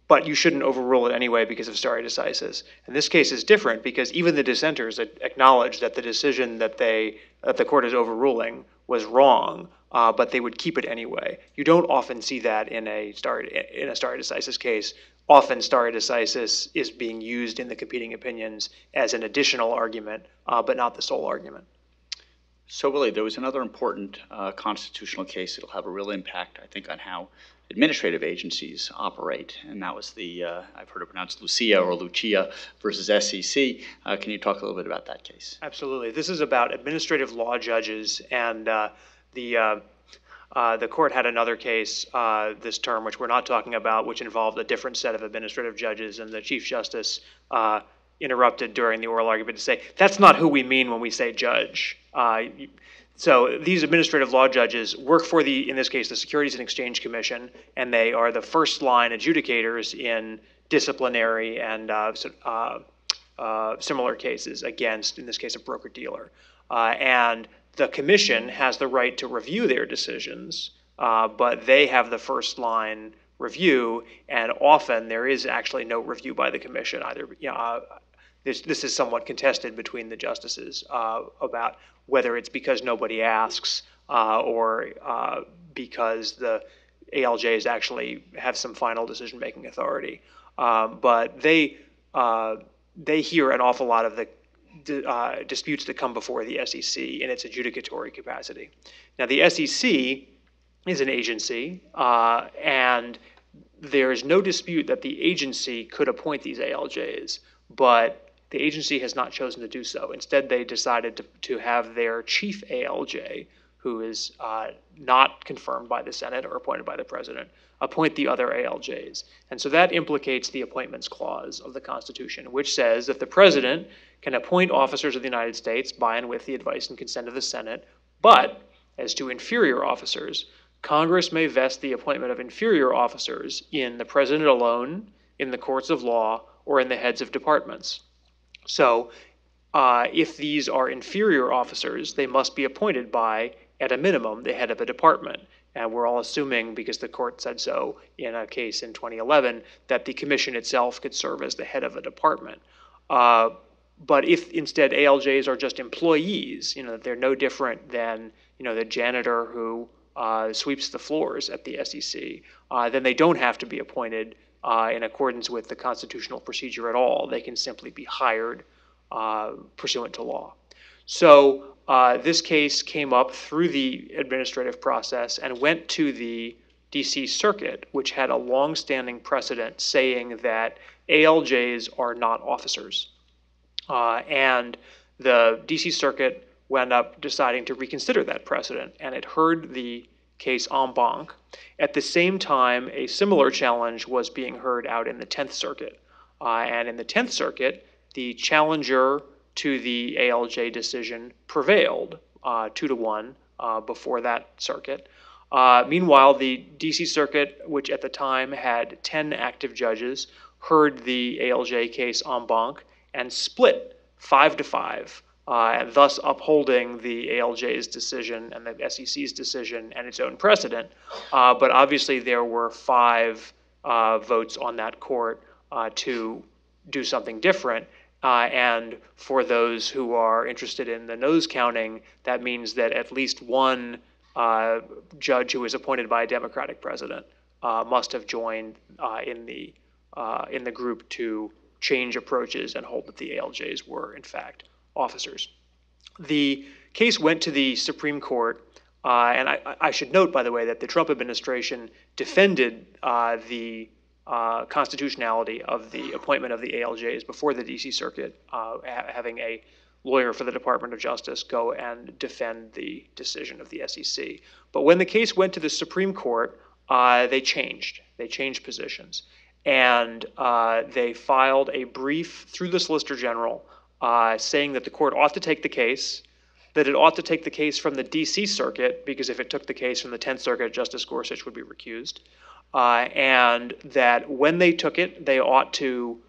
but you shouldn't overrule it anyway because of stare decisis. And this case is different because even the dissenters acknowledge that the decision that the court is overruling was wrong, but they would keep it anyway. You don't often see that in a stare decisis case. Often stare decisis is being used in the competing opinions as an additional argument, but not the sole argument. So, Willie, there was another important constitutional case that'll have a real impact, I think, on how administrative agencies operate, and that was the, I've heard it pronounced Lucia or Lucia versus SEC. Can you talk a little bit about that case? Absolutely. This is about administrative law judges, and the court had another case this term, which we're not talking about, which involved a different set of administrative judges, and the Chief Justice interrupted during the oral argument to say, that's not who we mean when we say judge. So these administrative law judges work for in this case, the Securities and Exchange Commission, and they are the first line adjudicators in disciplinary and similar cases against, in this case, a broker-dealer. And the commission has the right to review their decisions, but they have the first line review, and often there is actually no review by the commission either. This is somewhat contested between the justices about whether it's because nobody asks or because the ALJs actually have some final decision-making authority. But they hear an awful lot of the disputes that come before the SEC in its adjudicatory capacity. Now, the SEC is an agency, and there is no dispute that the agency could appoint these ALJs, but the agency has not chosen to do so. Instead, they decided to have their chief ALJ, who is not confirmed by the Senate or appointed by the president, appoint the other ALJs. And so that implicates the Appointments Clause of the Constitution, which says that the president can appoint officers of the United States by and with the advice and consent of the Senate, but as to inferior officers, Congress may vest the appointment of inferior officers in the president alone, in the courts of law, or in the heads of departments. So if these are inferior officers, they must be appointed by, at a minimum, the head of a department. And we're all assuming, because the court said so in a case in 2011, that the commission itself could serve as the head of a department. But if instead ALJs are just employees, they're no different than the janitor who sweeps the floors at the SEC, then they don't have to be appointed in accordance with the constitutional procedure at all. They can simply be hired pursuant to law. So this case came up through the administrative process and went to the DC Circuit, which had a long-standing precedent saying that ALJs are not officers. And the DC Circuit wound up deciding to reconsider that precedent, and it heard the case en banc. At the same time, a similar challenge was being heard out in the 10th Circuit. And in the 10th Circuit, the challenger to the ALJ decision prevailed 2-1 before that circuit. Meanwhile, the DC Circuit, which at the time had 10 active judges, heard the ALJ case en banc and split 5-5. And thus upholding the ALJ's decision and the SEC's decision and its own precedent. But obviously there were 5 votes on that court to do something different. And for those who are interested in the nose counting, that means that at least one judge who was appointed by a Democratic president must have joined in the group to change approaches and hold that the ALJs were, in fact, officers. The case went to the Supreme Court, and I should note, by the way, that the Trump administration defended the constitutionality of the appointment of the ALJs before the DC Circuit, having a lawyer for the Department of Justice go and defend the decision of the SEC. But when the case went to the Supreme Court, they changed positions. And they filed a brief through the Solicitor General saying that the court ought to take the case, that it ought to take the case from the DC Circuit, because if it took the case from the 10th Circuit, Justice Gorsuch would be recused, and that when they took it, they ought to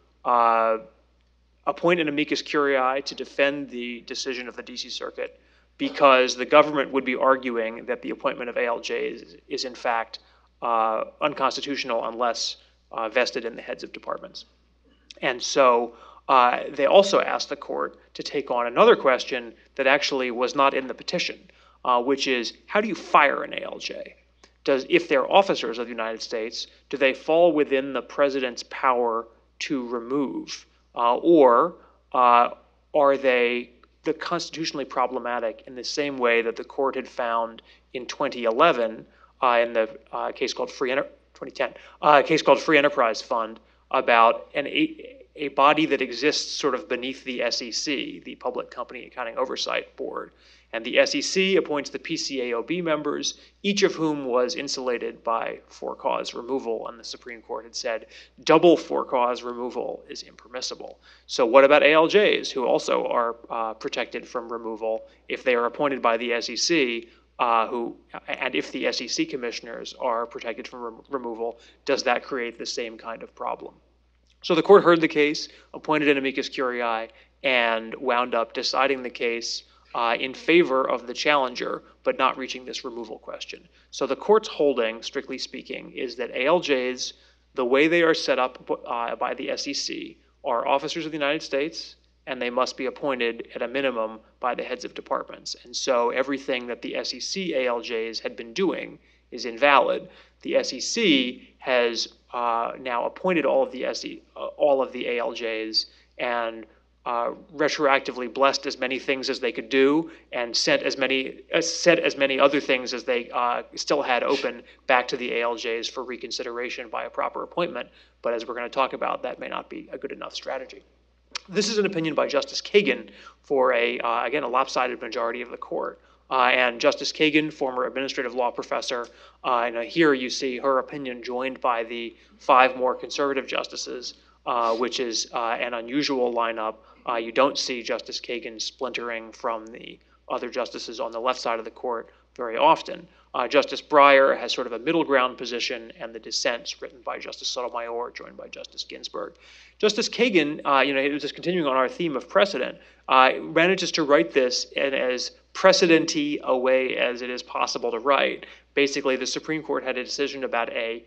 appoint an amicus curiae to defend the decision of the DC Circuit, because the government would be arguing that the appointment of ALJs is in fact unconstitutional unless vested in the heads of departments. And so they also asked the court to take on another question that actually was not in the petition. which is how do you fire an ALJ? If they're officers of the United States, do they fall within the president's power to remove? Or are they constitutionally problematic in the same way that the court had found in 2011 in the case called 2010, case called Free Enterprise Fund about a body that exists sort of beneath the SEC, the Public Company Accounting Oversight Board. And the SEC appoints the PCAOB members, each of whom was insulated by for-cause removal, and the Supreme Court had said double for-cause removal is impermissible. So what about ALJs, who also are protected from removal if they are appointed by the SEC, and if the SEC commissioners are protected from removal, does that create the same kind of problem? So the court heard the case, appointed an amicus curiae, and wound up deciding the case in favor of the challenger, but not reaching this removal question. So the court's holding, strictly speaking, is that ALJs, the way they are set up by the SEC, are officers of the United States, and they must be appointed at a minimum by the heads of departments. And so everything that the SEC ALJs had been doing is invalid. The SEC has now appointed all of the ALJs and retroactively blessed as many things as they could do and set as many other things as they still had open back to the ALJs for reconsideration by a proper appointment. But as we're going to talk about, that may not be a good enough strategy. This is an opinion by Justice Kagan for again, a lopsided majority of the court. And Justice Kagan, former administrative law professor, and here you see her opinion joined by the 5 more conservative justices, which is an unusual lineup. You don't see Justice Kagan splintering from the other justices on the left side of the court very often. Justice Breyer has sort of a middle ground position, and the dissents written by Justice Sotomayor, joined by Justice Ginsburg. Justice Kagan, just continuing on our theme of precedent, manages to write this in as precedent-y a way as it is possible to write. Basically, the Supreme Court had a decision about an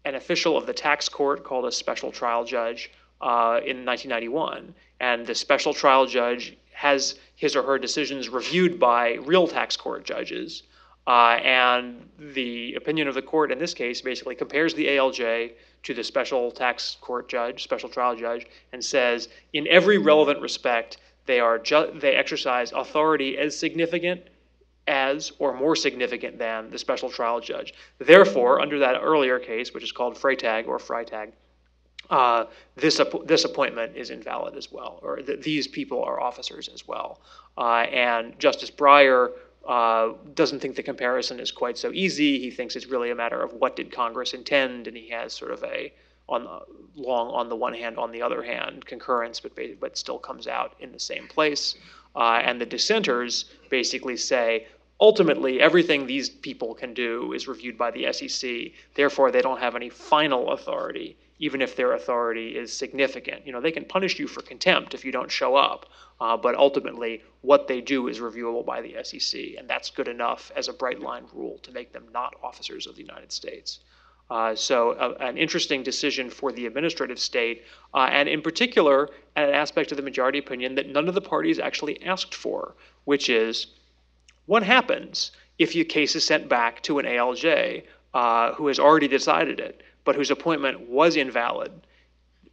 official of the tax court called a special trial judge in 1991, and the special trial judge has his or her decisions reviewed by real tax court judges, and the opinion of the court in this case basically compares the ALJ to the special tax court judge, special trial judge, and says in every relevant respect they exercise authority as significant as or more significant than the special trial judge. Therefore, under that earlier case, which is called Freytag or Freitag, this appointment is invalid as well, or these people are officers as well. And Justice Breyer doesn't think the comparison is quite so easy. He thinks it's really a matter of what did Congress intend, and he has sort of a long on the one hand, on the other hand concurrence, but still comes out in the same place. And the dissenters basically say, ultimately, everything these people can do is reviewed by the SEC. Therefore, they don't have any final authority, even if their authority is significant. They can punish you for contempt if you don't show up, but ultimately, what they do is reviewable by the SEC, and that's good enough as a bright line rule to make them not officers of the United States. So an interesting decision for the administrative state, and in particular, an aspect of the majority opinion that none of the parties actually asked for, which is, what happens if your case is sent back to an ALJ who has already decided it, but whose appointment was invalid?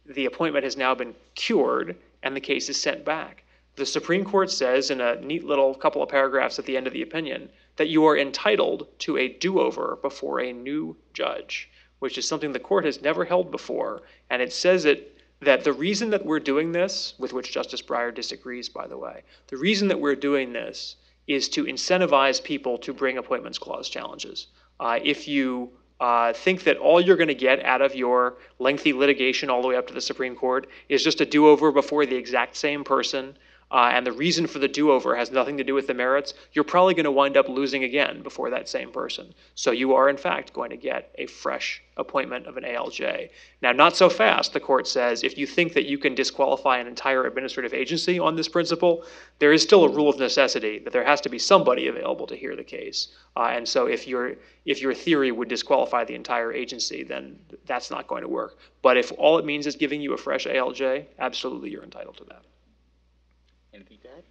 The appointment has now been cured, and the case is sent back. The Supreme Court says in a neat little couple of paragraphs at the end of the opinion that you are entitled to a do-over before a new judge, which is something the court has never held before. And it says that the reason that we're doing this, with which Justice Breyer disagrees, by the way, the reason that we're doing this is to incentivize people to bring appointments clause challenges. If you think that all you're going to get out of your lengthy litigation all the way up to the Supreme Court is just a do-over before the exact same person, and the reason for the do-over has nothing to do with the merits, you're probably going to wind up losing again before that same person. So you are, in fact, going to get a fresh appointment of an ALJ. Now, not so fast, the court says. If you think that you can disqualify an entire administrative agency on this principle, there is still a rule of necessity that there has to be somebody available to hear the case. And so if your theory would disqualify the entire agency, then that's not going to work. But if all it means is giving you a fresh ALJ, absolutely you're entitled to that. Anything to add?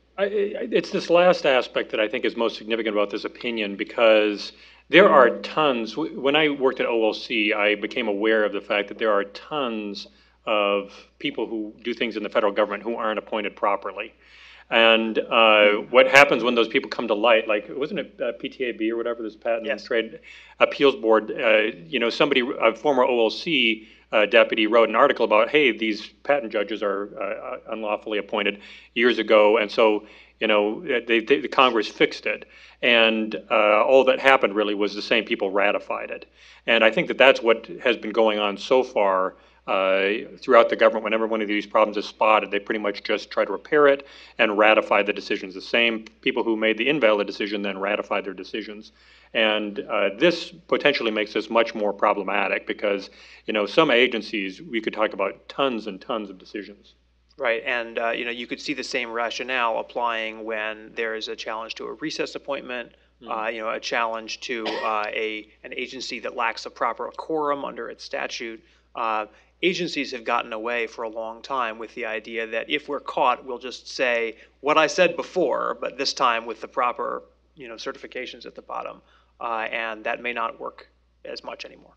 It's this last aspect that I think is most significant about this opinion, because there are tons. When I worked at OLC, I became aware of the fact that there are tons of people who do things in the federal government who aren't appointed properly. And what happens when those people come to light, like, wasn't it PTAB or whatever, this Patent and Trade Appeals Board, somebody, a former OLC deputy wrote an article about, hey, these patent judges are unlawfully appointed years ago, and so, the Congress fixed it. And all that happened really was the same people ratified it. And I think that that's what has been going on so far throughout the government. Whenever one of these problems is spotted, they pretty much just try to repair it and ratify the decisions. The same people who made the invalid decision then ratify their decisions. And this potentially makes this much more problematic because, some agencies, we could talk about tons and tons of decisions. Right, and you could see the same rationale applying when there is a challenge to a recess appointment, a challenge to an agency that lacks a proper quorum under its statute. Agencies have gotten away for a long time with the idea that if we're caught, we'll just say what I said before, but this time with the proper, certifications at the bottom, and that may not work as much anymore.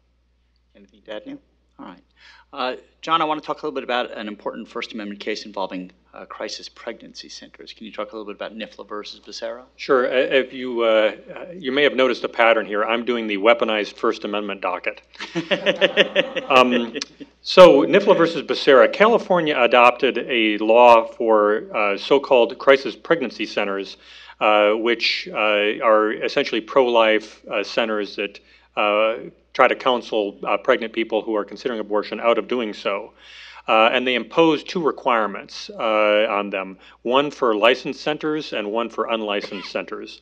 Anything to add, Neil? All right. John, I want to talk a little bit about an important First Amendment case involving crisis pregnancy centers. Can you talk a little bit about NIFLA versus Becerra? Sure. If you may have noticed a pattern here. I'm doing the weaponized First Amendment docket. So NIFLA versus Becerra, California adopted a law for so-called crisis pregnancy centers, which are essentially pro-life centers that try to counsel pregnant people who are considering abortion out of doing so. And they imposed two requirements on them, one for licensed centers and one for unlicensed centers.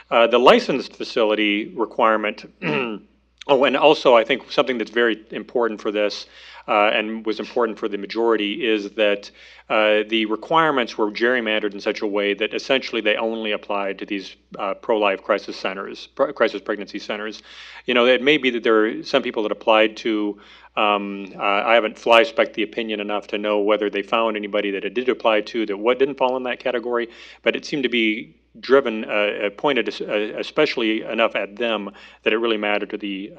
The licensed facility requirement, and also I think something that's very important for this and was important for the majority is that the requirements were gerrymandered in such a way that essentially they only applied to these pro-life crisis centers, crisis pregnancy centers. It may be that there are some people that applied to, I haven't fly-specced the opinion enough to know whether they found anybody that it did apply to that didn't fall in that category, but it seemed to be pointed especially enough at them that it really mattered to the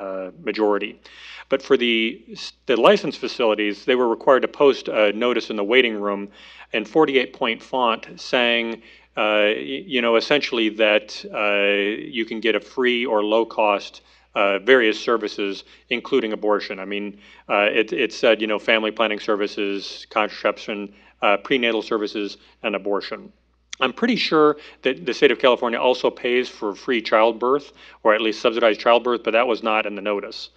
majority. But for the licensed facilities, they were required to post a notice in the waiting room in 48-point font saying, essentially that you can get a free or low-cost various services, including abortion. I mean, it said, family planning services, contraception, prenatal services, and abortion. I'm pretty sure that the state of California also pays for free childbirth, or at least subsidized childbirth, but that was not in the notice.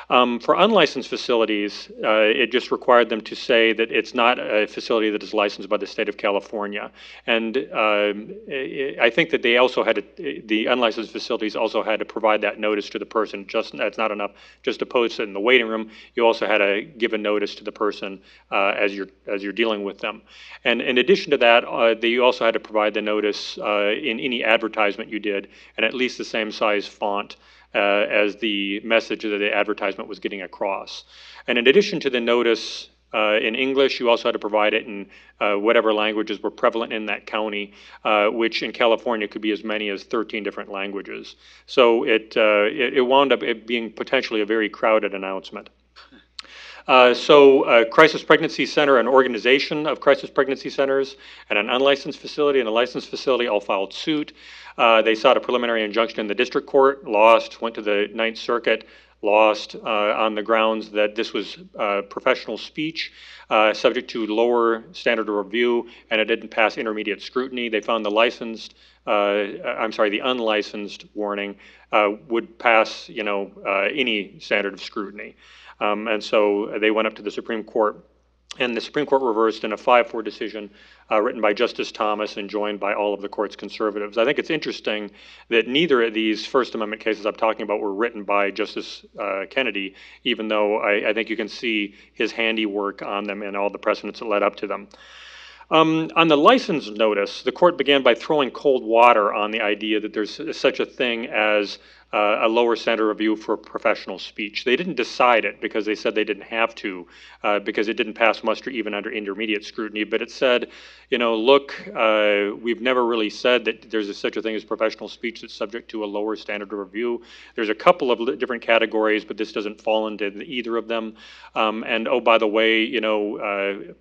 For unlicensed facilities, it just required them to say that it's not a facility that is licensed by the state of California. And I think that they also had the unlicensed facilities also had to provide that notice to the person. That's not enough just to post it in the waiting room. You also had to give a notice to the person as you're dealing with them. And in addition to that, they also had to provide the notice in any advertisement you did, and at least the same size font as the message that the advertisement was getting across. And in addition to the notice in English, you also had to provide it in whatever languages were prevalent in that county, which in California could be as many as 13 different languages. So it wound up being potentially a very crowded announcement. Crisis Pregnancy Center, an organization of crisis pregnancy centers, and an unlicensed facility and a licensed facility all filed suit. They sought a preliminary injunction in the district court, lost, went to the Ninth Circuit, lost on the grounds that this was professional speech, subject to lower standard of review, and it didn't pass intermediate scrutiny. They found the unlicensed warning would pass, any standard of scrutiny. And so they went up to the Supreme Court, and the Supreme Court reversed in a 5-4 decision written by Justice Thomas and joined by all of the court's conservatives. I think it's interesting that neither of these First Amendment cases I'm talking about were written by Justice Kennedy, even though I think you can see his handiwork on them and all the precedents that led up to them. On the license notice, the court began by throwing cold water on the idea that there's such a thing as a lower standard review for professional speech. They didn't decide it because they said they didn't have to, because it didn't pass muster even under intermediate scrutiny, but it said, look, we've never really said that there's such a thing as professional speech that's subject to a lower standard of review. There's a couple of different categories, but this doesn't fall into either of them. And oh, by the way,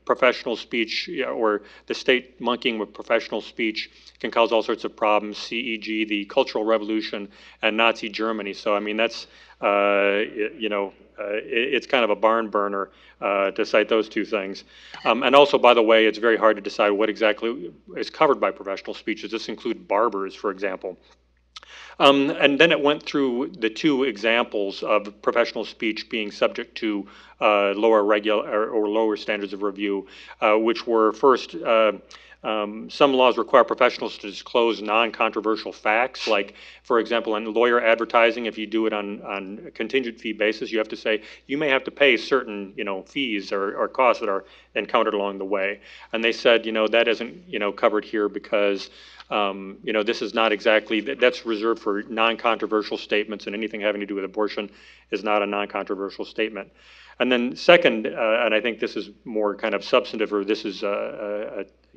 professional speech or the state monkeying with professional speech can cause all sorts of problems, CEG, the Cultural Revolution, and Nazi Germany. So, I mean, that's, it's kind of a barn burner to cite those two things. And also, by the way, it's very hard to decide what exactly is covered by professional speech. Does this include barbers, for example? And then it went through the two examples of professional speech being subject to lower standards of review, which were first, some laws require professionals to disclose non-controversial facts, like, for example, in lawyer advertising, if you do it on a contingent fee basis, you have to say you may have to pay certain, fees or costs that are encountered along the way. And they said, that isn't, covered here because this is not exactly, that's reserved for non-controversial statements, and anything having to do with abortion is not a non-controversial statement. And then second, and I think this is more kind of substantive, or this is,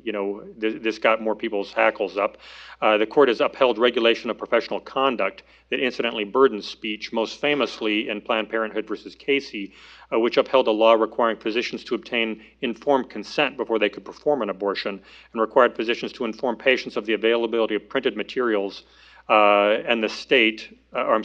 this got more people's hackles up. The court has upheld regulation of professional conduct that incidentally burdens speech, most famously in Planned Parenthood versus Casey, which upheld a law requiring physicians to obtain informed consent before they could perform an abortion, and required physicians to inform patients of the availability of printed materials and the state, and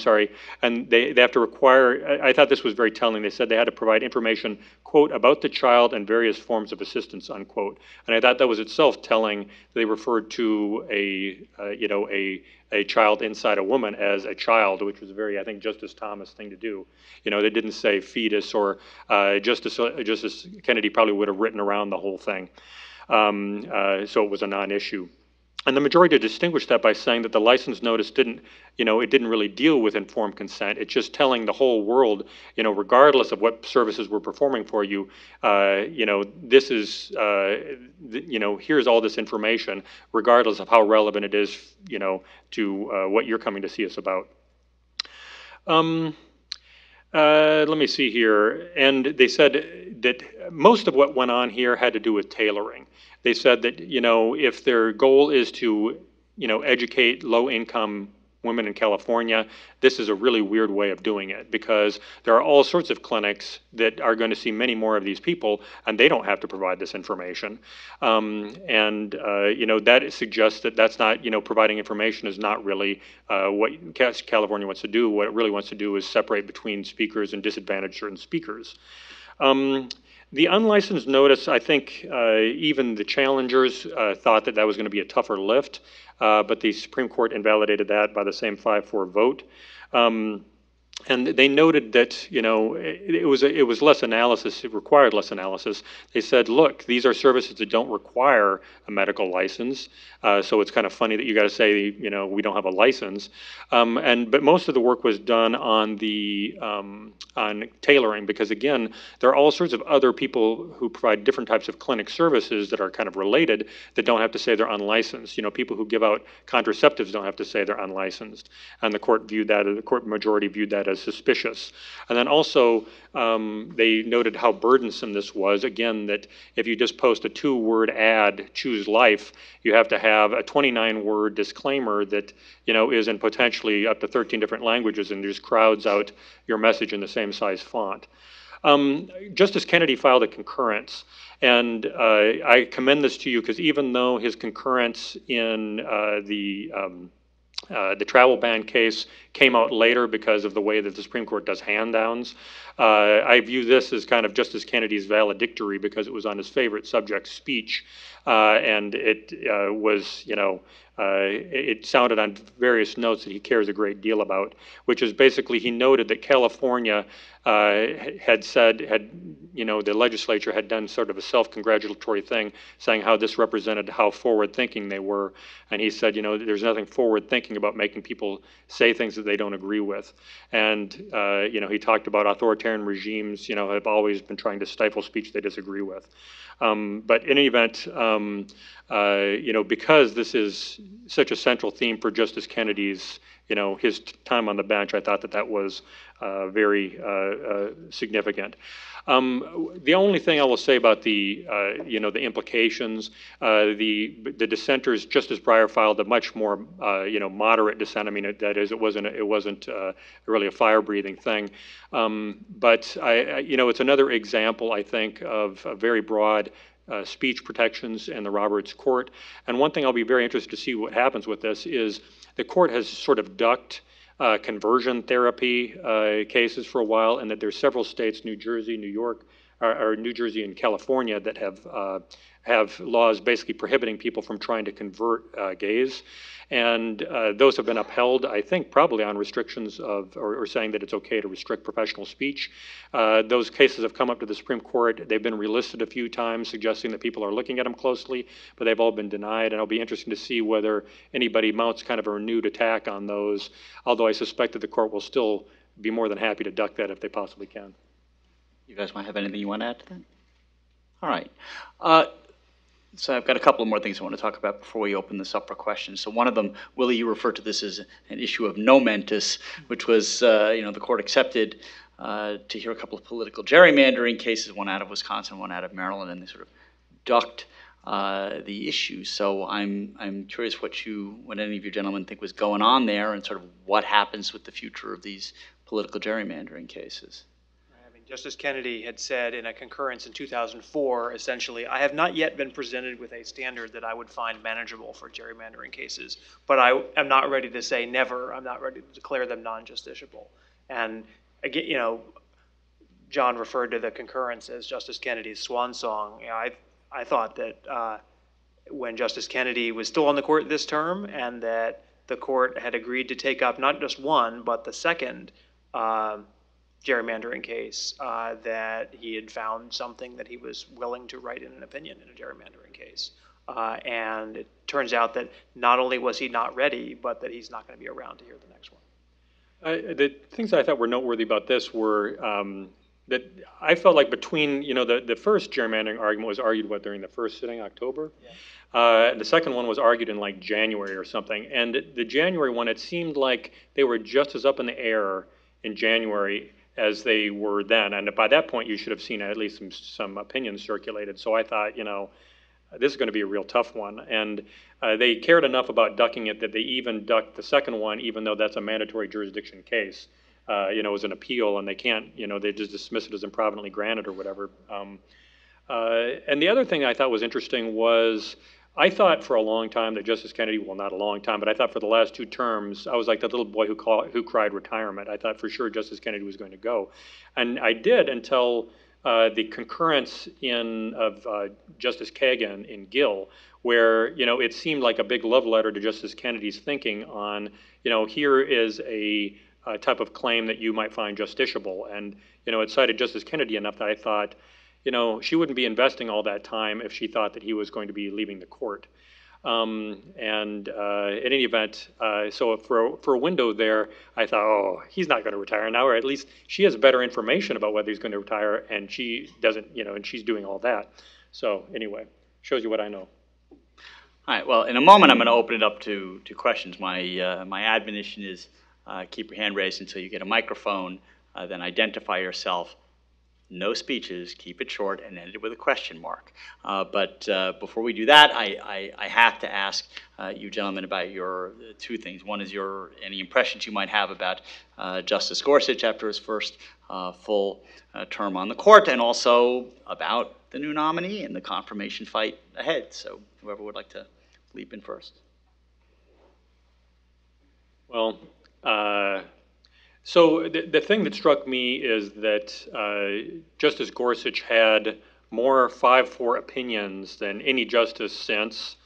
they have to require, I thought this was very telling, they said they had to provide information, quote, about the child and various forms of assistance, unquote. And I thought that was itself telling. They referred to a child inside a woman as a child, which was a very, I think, Justice Thomas thing to do. They didn't say fetus, or Justice Kennedy probably would have written around the whole thing. So it was a non-issue. And the majority distinguished that by saying that the license notice didn't really deal with informed consent. It's just telling the whole world, regardless of what services we're performing for you, this is, here's all this information, regardless of how relevant it is, to what you're coming to see us about. Let me see here. And they said that most of what went on here had to do with tailoring. They said that, if their goal is to, educate low-income women in California, this is a really weird way of doing it, because there are all sorts of clinics that are going to see many more of these people, and they don't have to provide this information. That suggests that that's not, providing information is not really what California wants to do. What it really wants to do is separate between speakers and disadvantage certain speakers. The unlicensed notice, I think even the challengers thought that was going to be a tougher lift, but the Supreme Court invalidated that by the same 5-4 vote. And they noted that, it was less analysis, it required less analysis. They said, look, these are services that don't require a medical license, so it's kind of funny that you got to say, we don't have a license. But most of the work was done on on tailoring, because again, there are all sorts of other people who provide different types of clinic services that are kind of related that don't have to say they're unlicensed. People who give out contraceptives don't have to say they're unlicensed. And the court majority viewed that as suspicious. And then also, they noted how burdensome this was. Again, that if you just post a 2-word ad, choose life, you have to have a 29-word disclaimer that, is in potentially up to 13 different languages, and just crowds out your message in the same size font. Justice Kennedy filed a concurrence, and I commend this to you because even though his concurrence in the travel ban case came out later because of the way that the Supreme Court does hand-downs, I view this as kind of Justice Kennedy's valedictory because it was on his favorite subject, speech, and it was, it sounded on various notes that he cares a great deal about, which is basically he noted that California the legislature had done sort of a self-congratulatory thing, saying how this represented how forward-thinking they were. And he said, there's nothing forward-thinking about making people say things that they don't agree with. And, he talked about authoritarian regimes, have always been trying to stifle speech they disagree with. But in any event, because this is, such a central theme for Justice Kennedy's, his time on the bench. I thought that was very significant. The only thing I will say about the the implications, the dissenters, Justice Breyer filed a much more moderate dissent. I mean, that is, it wasn't really a fire-breathing thing, but it's another example, I think, of a very broad speech protections in the Roberts Court. And one thing I'll be very interested to see what happens with this is the court has sort of ducked conversion therapy cases for a while, and that there's several states, New Jersey, New York, or New Jersey and California, that have laws basically prohibiting people from trying to convert gays. And those have been upheld, I think, probably on restrictions of, or saying that it's okay to restrict professional speech. Those cases have come up to the Supreme Court. They've been relisted a few times, suggesting that people are looking at them closely, but they've all been denied. And it'll be interesting to see whether anybody mounts kind of a renewed attack on those, although I suspect that the court will still be more than happy to duck that if they possibly can. You guys might have anything you want to add to that? All right. So I've got a couple of more things I want to talk about before we open this up for questions. So one of them, Willie, you referred to this as an issue of no mentis, which was, the court accepted to hear a couple of political gerrymandering cases, one out of Wisconsin, one out of Maryland, and they sort of ducked the issue. So I'm curious what any of you gentlemen think was going on there, and sort of what happens with the future of these political gerrymandering cases. Justice Kennedy had said in a concurrence in 2004, essentially, I have not yet been presented with a standard that I would find manageable for gerrymandering cases, but I am not ready to say never. I'm not ready to declare them non-justiciable. And again, John referred to the concurrence as Justice Kennedy's swan song. I thought that when Justice Kennedy was still on the court this term, and that the court had agreed to take up not just one, but the second gerrymandering case, that he had found something that he was willing to write in an opinion in a gerrymandering case. And it turns out that not only was he not ready, but that he's not going to be around to hear the next one. The things that I thought were noteworthy about this were that I felt like between, the first gerrymandering argument was argued, during the first sitting, October? Yeah. The second one was argued in like January or something. And the January one, it seemed like they were just as up in the air in January as they were then. And by that point, you should have seen at least some opinions circulated. So I thought, this is going to be a real tough one. And they cared enough about ducking it that they even ducked the second one, even though that's a mandatory jurisdiction case. It was an appeal, and they can't, they just dismiss it as improvidently granted or whatever. And the other thing I thought was interesting was, I thought for a long time that Justice Kennedy, well, not a long time, but I thought for the last two terms, I was like that little boy who cried retirement. I thought for sure Justice Kennedy was going to go. And I did until the concurrence of Justice Kagan in Gill, where, it seemed like a big love letter to Justice Kennedy's thinking on, here is a type of claim that you might find justiciable. And, it cited Justice Kennedy enough that I thought, she wouldn't be investing all that time if she thought that he was going to be leaving the court. In any event, so for a window there, I thought, oh, he's not going to retire now, or at least she has better information about whether he's going to retire, and she doesn't, and she's doing all that. So anyway, shows you what I know. All right, well, in a moment, I'm going to open it up to questions. My admonition is keep your hand raised until you get a microphone, then identify yourself. No speeches, keep it short, and end it with a question mark. But before we do that, I have to ask you gentlemen about your two things. One is any impressions you might have about Justice Gorsuch after his first full term on the court, and also about the new nominee and the confirmation fight ahead. So whoever would like to leap in first. Well, so the thing that struck me is that Justice Gorsuch had more 5-4 opinions than any justice since,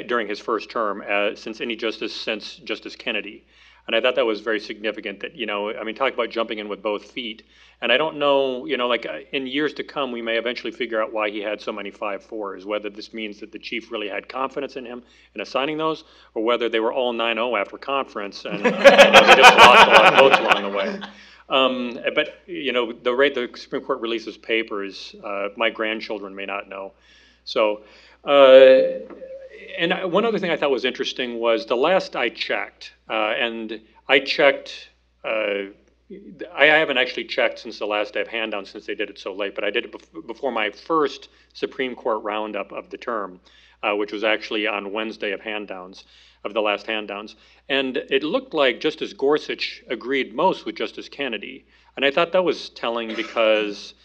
during his first term, since any justice since Justice Kennedy. And I thought that was very significant that, talk about jumping in with both feet. And I don't know, in years to come, we may eventually figure out why he had so many 5-4s, whether this means that the chief really had confidence in him in assigning those, or whether they were all 9-0 after conference and they just lost a lot of votes along the way. But, the rate the Supreme Court releases papers, my grandchildren may not know. So, One other thing I thought was interesting was the last I checked, and I checked, I haven't actually checked since the last day of hand-down since they did it so late, but I did it before my first Supreme Court roundup of the term, which was actually on Wednesday of hand-downs, of the last hand-downs. And it looked like Justice Gorsuch agreed most with Justice Kennedy. And I thought that was telling because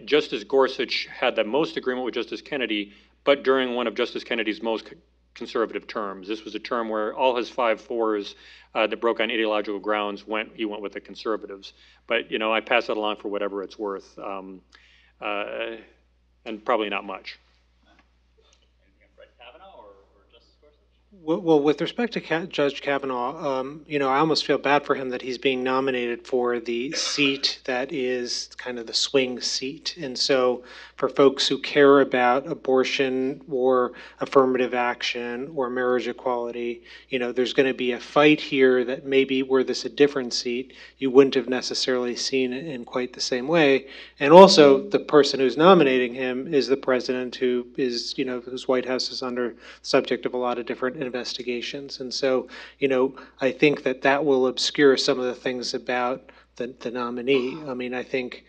Justice Gorsuch had the most agreement with Justice Kennedy, but during one of Justice Kennedy's most conservative terms. This was a term where all his 5-4s that broke on ideological grounds he went with the conservatives. But I pass that along for whatever it's worth, and probably not much. Well, with respect to Judge Kavanaugh, I almost feel bad for him that he's being nominated for the seat that is kind of the swing seat. And so for folks who care about abortion or affirmative action or marriage equality, there's going to be a fight here that maybe were this a different seat, you wouldn't have necessarily seen it in quite the same way. And also the person who's nominating him is the president who is, whose White House is under the subject of a lot of different investigations. And so, I think that will obscure some of the things about the nominee. I mean, I think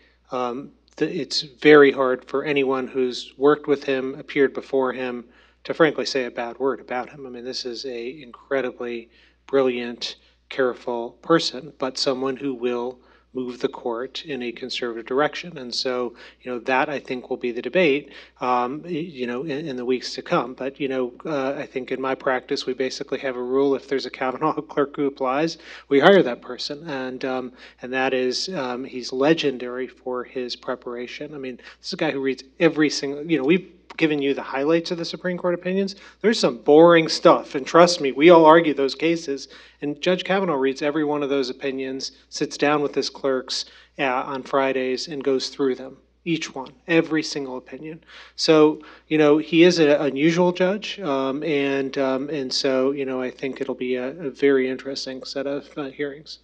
it's very hard for anyone who's worked with him, appeared before him, to frankly say a bad word about him. I mean, this is a incredibly brilliant, careful person, but someone who will move the court in a conservative direction. And so, that I think will be the debate, in the weeks to come. But, I think in my practice, we basically have a rule: if there's a Kavanaugh clerk who applies, we hire that person. And that is, he's legendary for his preparation. I mean, this is a guy who reads every single, we've given you the highlights of the Supreme Court opinions. There's some boring stuff, and trust me, we all argue those cases, and Judge Kavanaugh reads every one of those opinions, sits down with his clerks on Fridays and goes through them, each one, every single opinion. So, he is an unusual judge, and so, I think it'll be a very interesting set of hearings.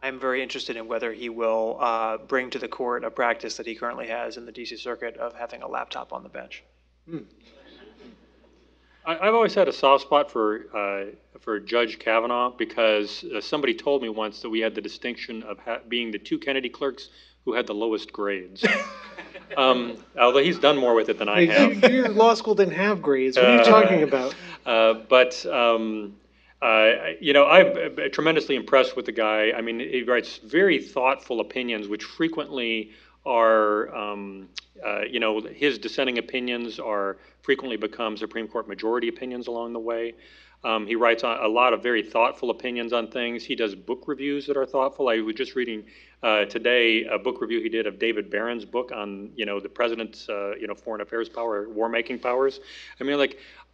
I'm very interested in whether he will bring to the court a practice that he currently has in the D.C. Circuit of having a laptop on the bench. I've always had a soft spot for Judge Kavanaugh because somebody told me once that we had the distinction of being the two Kennedy clerks who had the lowest grades. Although he's done more with it than I have. Your law school didn't have grades. What are you talking about? I'm tremendously impressed with the guy. I mean, he writes very thoughtful opinions, which frequently are, his dissenting opinions frequently become Supreme Court majority opinions along the way. He writes a lot of very thoughtful opinions on things. He does book reviews that are thoughtful. I was just reading today a book review he did of David Barron's book on, the president's, foreign affairs power, war-making powers. I mean,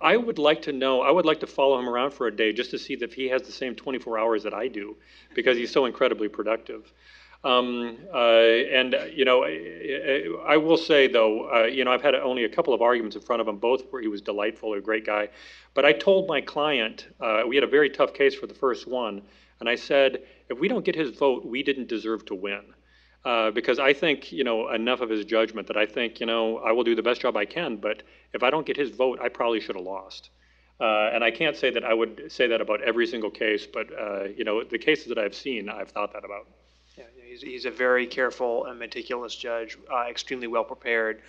I would like to follow him around for a day just to see if he has the same 24 hours that I do, because he's so incredibly productive. I will say, though, I've had only a couple of arguments in front of him, both where he was delightful, a great guy. But I told my client, we had a very tough case for the first one, and I said, if we don't get his vote, we didn't deserve to win. Because I think, enough of his judgment that I think, I will do the best job I can, but if I don't get his vote, I probably should have lost. And I can't say that I would say that about every single case, but, the cases that I've seen, I've thought that about. Yeah, he's a very careful and meticulous judge, extremely well prepared.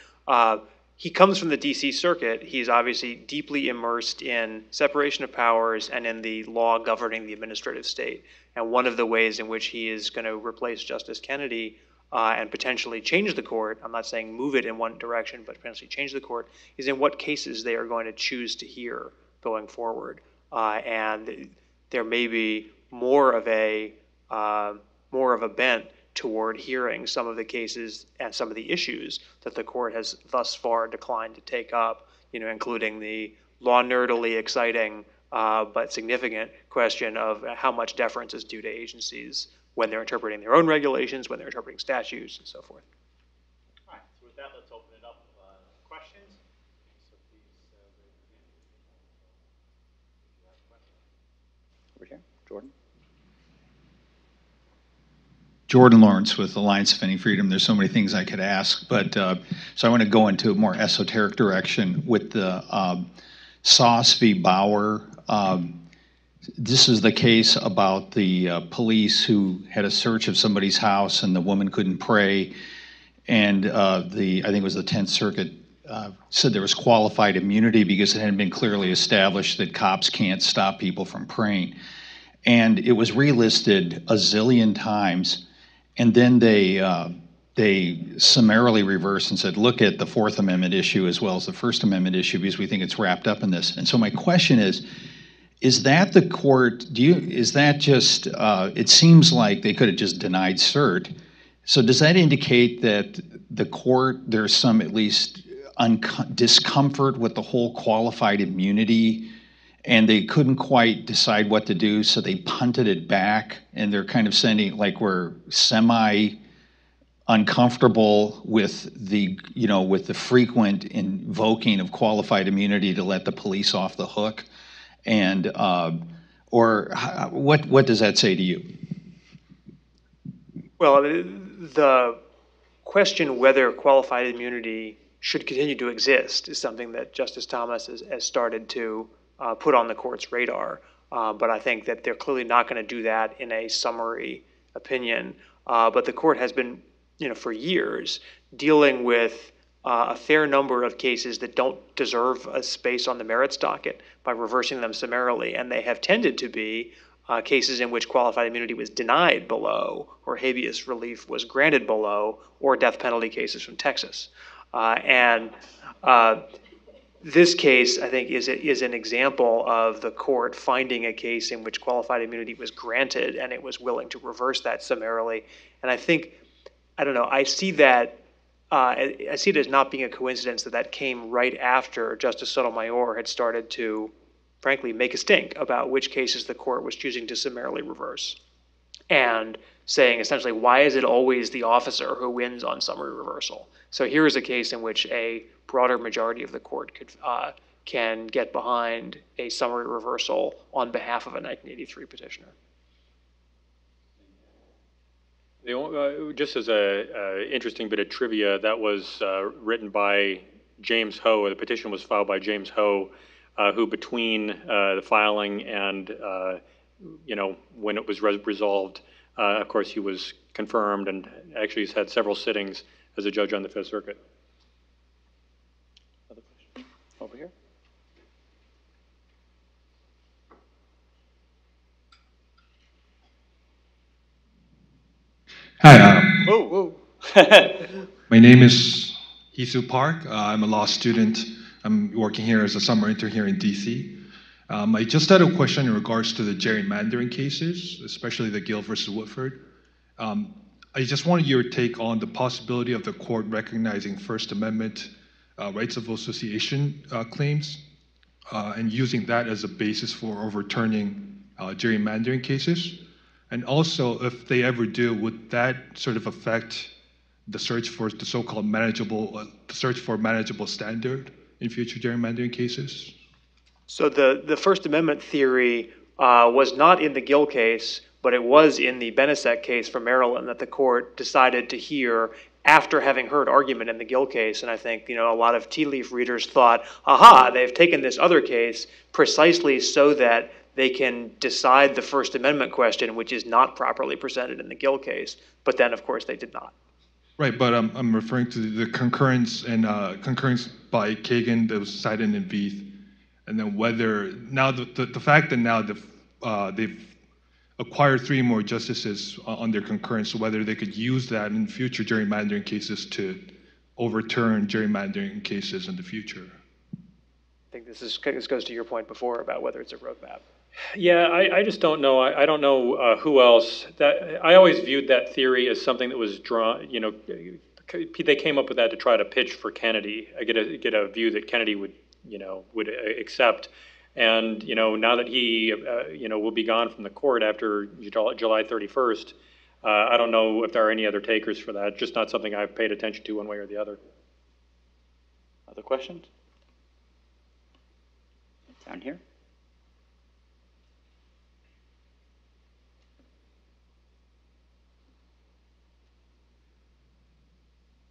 He comes from the D.C. Circuit. He's obviously deeply immersed in separation of powers and in the law governing the administrative state. And one of the ways in which he is going to replace Justice Kennedy and potentially change the court, I'm not saying move it in one direction, but potentially change the court, is in what cases they are going to choose to hear going forward. And there may be more of a bent toward hearing some of the cases and some of the issues that the court has thus far declined to take up, including the law-nerdily exciting but significant question of how much deference is due to agencies when they're interpreting their own regulations, when they're interpreting statutes, and so forth. All right, so with that, let's open it up to questions. So please raise your hand. Over here, Jordan. Jordan Lawrence with Alliance Defending Freedom. There's so many things I could ask, but so I want to go into a more esoteric direction with the Sauce v. Bauer. This is the case about the police who had a search of somebody's house and the woman couldn't pray. And I think it was the 10th Circuit, said there was qualified immunity because it hadn't been clearly established that cops can't stop people from praying. And it was relisted a zillion times. And then they summarily reversed and said, look at the Fourth Amendment issue as well as the First Amendment issue because we think it's wrapped up in this. And so my question is that the court, is that just, it seems like they could have just denied cert. So does that indicate that the court, there's some at least discomfort with the whole qualified immunity and they couldn't quite decide what to do, so they punted it back and they're kind of sending, like we're uncomfortable with the, with the frequent invoking of qualified immunity to let the police off the hook? And, or what does that say to you? Well, the question whether qualified immunity should continue to exist is something that Justice Thomas has started to put on the court's radar. But I think that they're clearly not going to do that in a summary opinion. But the court has been, for years dealing with a fair number of cases that don't deserve a space on the merits docket by reversing them summarily. And they have tended to be cases in which qualified immunity was denied below, or habeas relief was granted below, or death penalty cases from Texas. This case, I think, is an example of the court finding a case in which qualified immunity was granted and it was willing to reverse that summarily. And I think, I see that, I see it as not being a coincidence that came right after Justice Sotomayor had started to, frankly, make a stink about which cases the court was choosing to summarily reverse. And saying essentially, why is it always the officer who wins on summary reversal? So here is a case in which a broader majority of the court can get behind a summary reversal on behalf of a 1983 petitioner. Just as a interesting bit of trivia, that was written by James Ho. The petition was filed by James Ho, who between the filing and when it was resolved, of course, he was confirmed and actually has had several sittings as a judge on the Fifth Circuit. Other question? Over here. Hi. Whoa. My name is Hisu Park. I'm a law student. I'm working here as a summer intern here in DC. I just had a question in regards to the gerrymandering cases, especially the Gill versus Whitford. I just wanted your take on the possibility of the court recognizing First Amendment rights of association claims and using that as a basis for overturning gerrymandering cases. And also, if they ever do, would that sort of affect the search for the so-called manageable standard in future gerrymandering cases? So the First Amendment theory was not in the Gill case, but it was in the Benisek case from Maryland that the court decided to hear after having heard argument in the Gill case. And I think, a lot of tea leaf readers thought, aha, they've taken this other case precisely so that they can decide the First Amendment question, which is not properly presented in the Gill case. But then, of course, they did not. Right, but I'm referring to the concurrence by Kagan that was cited in Veith, and then whether now the fact that now they've acquired 3 more justices on their concurrence, so whether they could use that in future gerrymandering cases to overturn gerrymandering cases in the future. I think this goes to your point before about whether it's a roadmap. Yeah, I just don't know. I don't know who else. I always viewed that theory as something that was drawn, they came up with that to try to pitch for Kennedy. I get a view that Kennedy would accept. And, now that he, will be gone from the court after July 31st, I don't know if there are any other takers for that. Just not something I've paid attention to one way or the other. Other questions? Down here.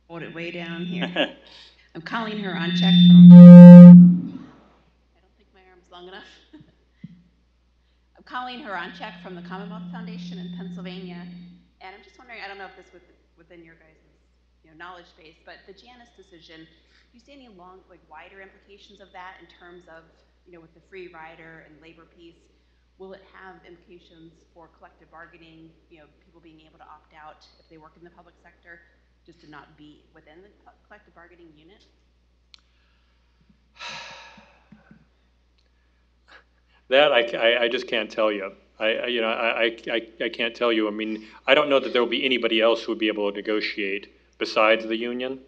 Hold it way down here. I'm calling her on check from. I don't think Horanchek from the Commonwealth Foundation in Pennsylvania, and I'm just wondering, I don't know if this was within your guys' knowledge base, but the Janus decision, do you see any wider implications of that in terms of, with the free rider and labor piece? Will it have implications for collective bargaining, people being able to opt out if they work in the public sector, just to not be within the collective bargaining unit? That I just can't tell you. I can't tell you. I mean, I don't know that there will be anybody else who would be able to negotiate besides the union.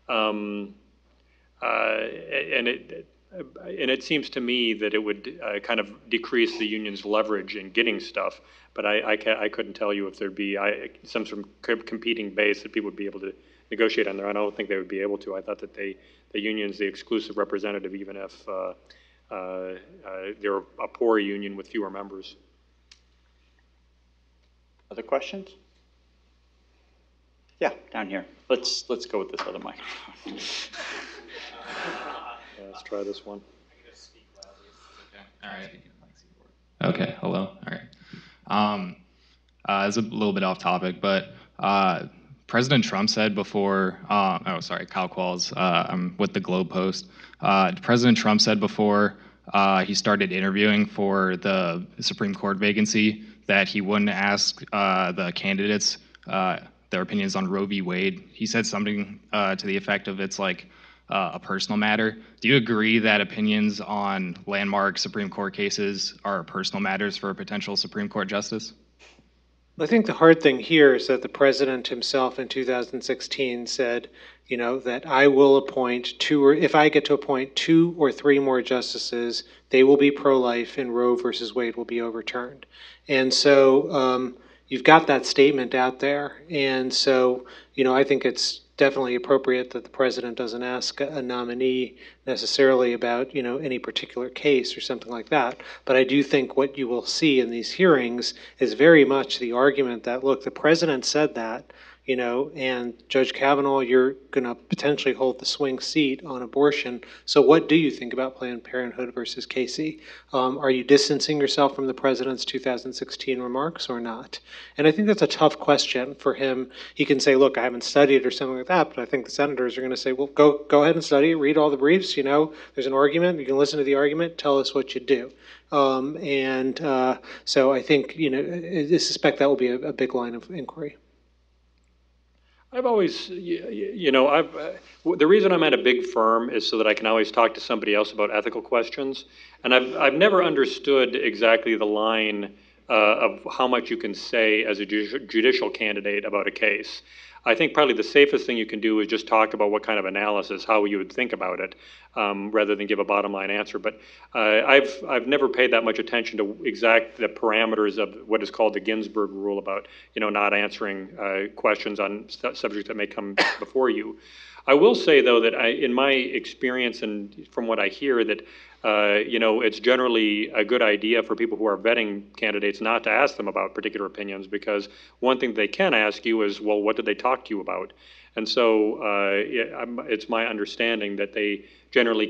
And it seems to me that it would kind of decrease the union's leverage in getting stuff. But I couldn't tell you if there'd be some sort of competing base that people would be able to negotiate on there. I don't think they would be able to. I thought that the union's the exclusive representative, even if they're a poor union with fewer members. Other questions? Yeah, down here. Let's go with this other microphone. Yeah, let's try this one. All right. Okay. Hello. All right. It's a little bit off topic, but President Trump said before. Kyle Qualls. I'm with the Globe Post. President Trump said before he started interviewing for the Supreme Court vacancy that he wouldn't ask the candidates their opinions on Roe v. Wade. He said something to the effect of it's like a personal matter. Do you agree that opinions on landmark Supreme Court cases are personal matters for a potential Supreme Court justice? I think the hard thing here is that the president himself in 2016 said, that I will appoint if I get to appoint 2 or 3 more justices, they will be pro-life and Roe versus Wade will be overturned. And so you've got that statement out there. And so, I think it's definitely appropriate that the president doesn't ask a nominee necessarily about, any particular case or something like that. But I do think what you will see in these hearings is very much the argument that, look, the president said that, and Judge Kavanaugh, you're going to potentially hold the swing seat on abortion. So what do you think about Planned Parenthood versus Casey? Are you distancing yourself from the president's 2016 remarks or not? And I think that's a tough question for him. He can say, look, I haven't studied or something like that, but I think the senators are going to say, well, go ahead and study it, read all the briefs. There's an argument. You can listen to the argument. Tell us what you do. So I think, I suspect that will be a big line of inquiry. I've always, the reason I'm at a big firm is so that I can always talk to somebody else about ethical questions. And I've never understood exactly the line of how much you can say as a judicial candidate about a case. I think probably the safest thing you can do is just talk about what kind of analysis, how you would think about it, rather than give a bottom line answer. But I've never paid that much attention to the parameters of what is called the Ginsberg Rule about not answering questions on subjects that may come before you. I will say though that in my experience and from what I hear that it's generally a good idea for people who are vetting candidates not to ask them about particular opinions, because one thing they can ask you is, well, what did they talk to you about? And so it's my understanding that they generally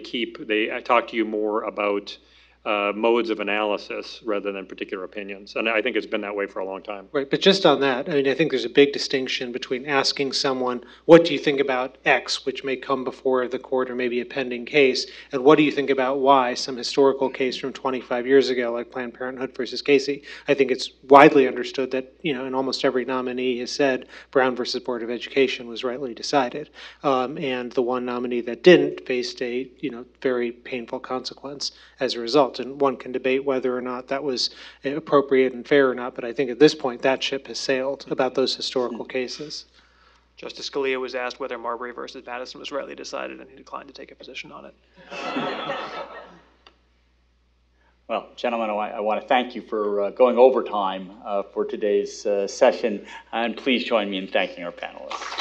talk to you more about modes of analysis rather than particular opinions. And I think it's been that way for a long time. Right, but just on that, I think there's a big distinction between asking someone, what do you think about X, which may come before the court or maybe a pending case, and what do you think about Y, some historical case from 25 years ago, like Planned Parenthood versus Casey. I think it's widely understood that, and almost every nominee has said Brown versus Board of Education was rightly decided. And the one nominee that didn't faced a, very painful consequence as a result. And one can debate whether or not that was appropriate and fair or not, but I think at this point that ship has sailed about those historical cases. Justice Scalia was asked whether Marbury versus Madison was rightly decided, and he declined to take a position on it. Well, gentlemen, I want to thank you for going over time for today's session, and please join me in thanking our panelists.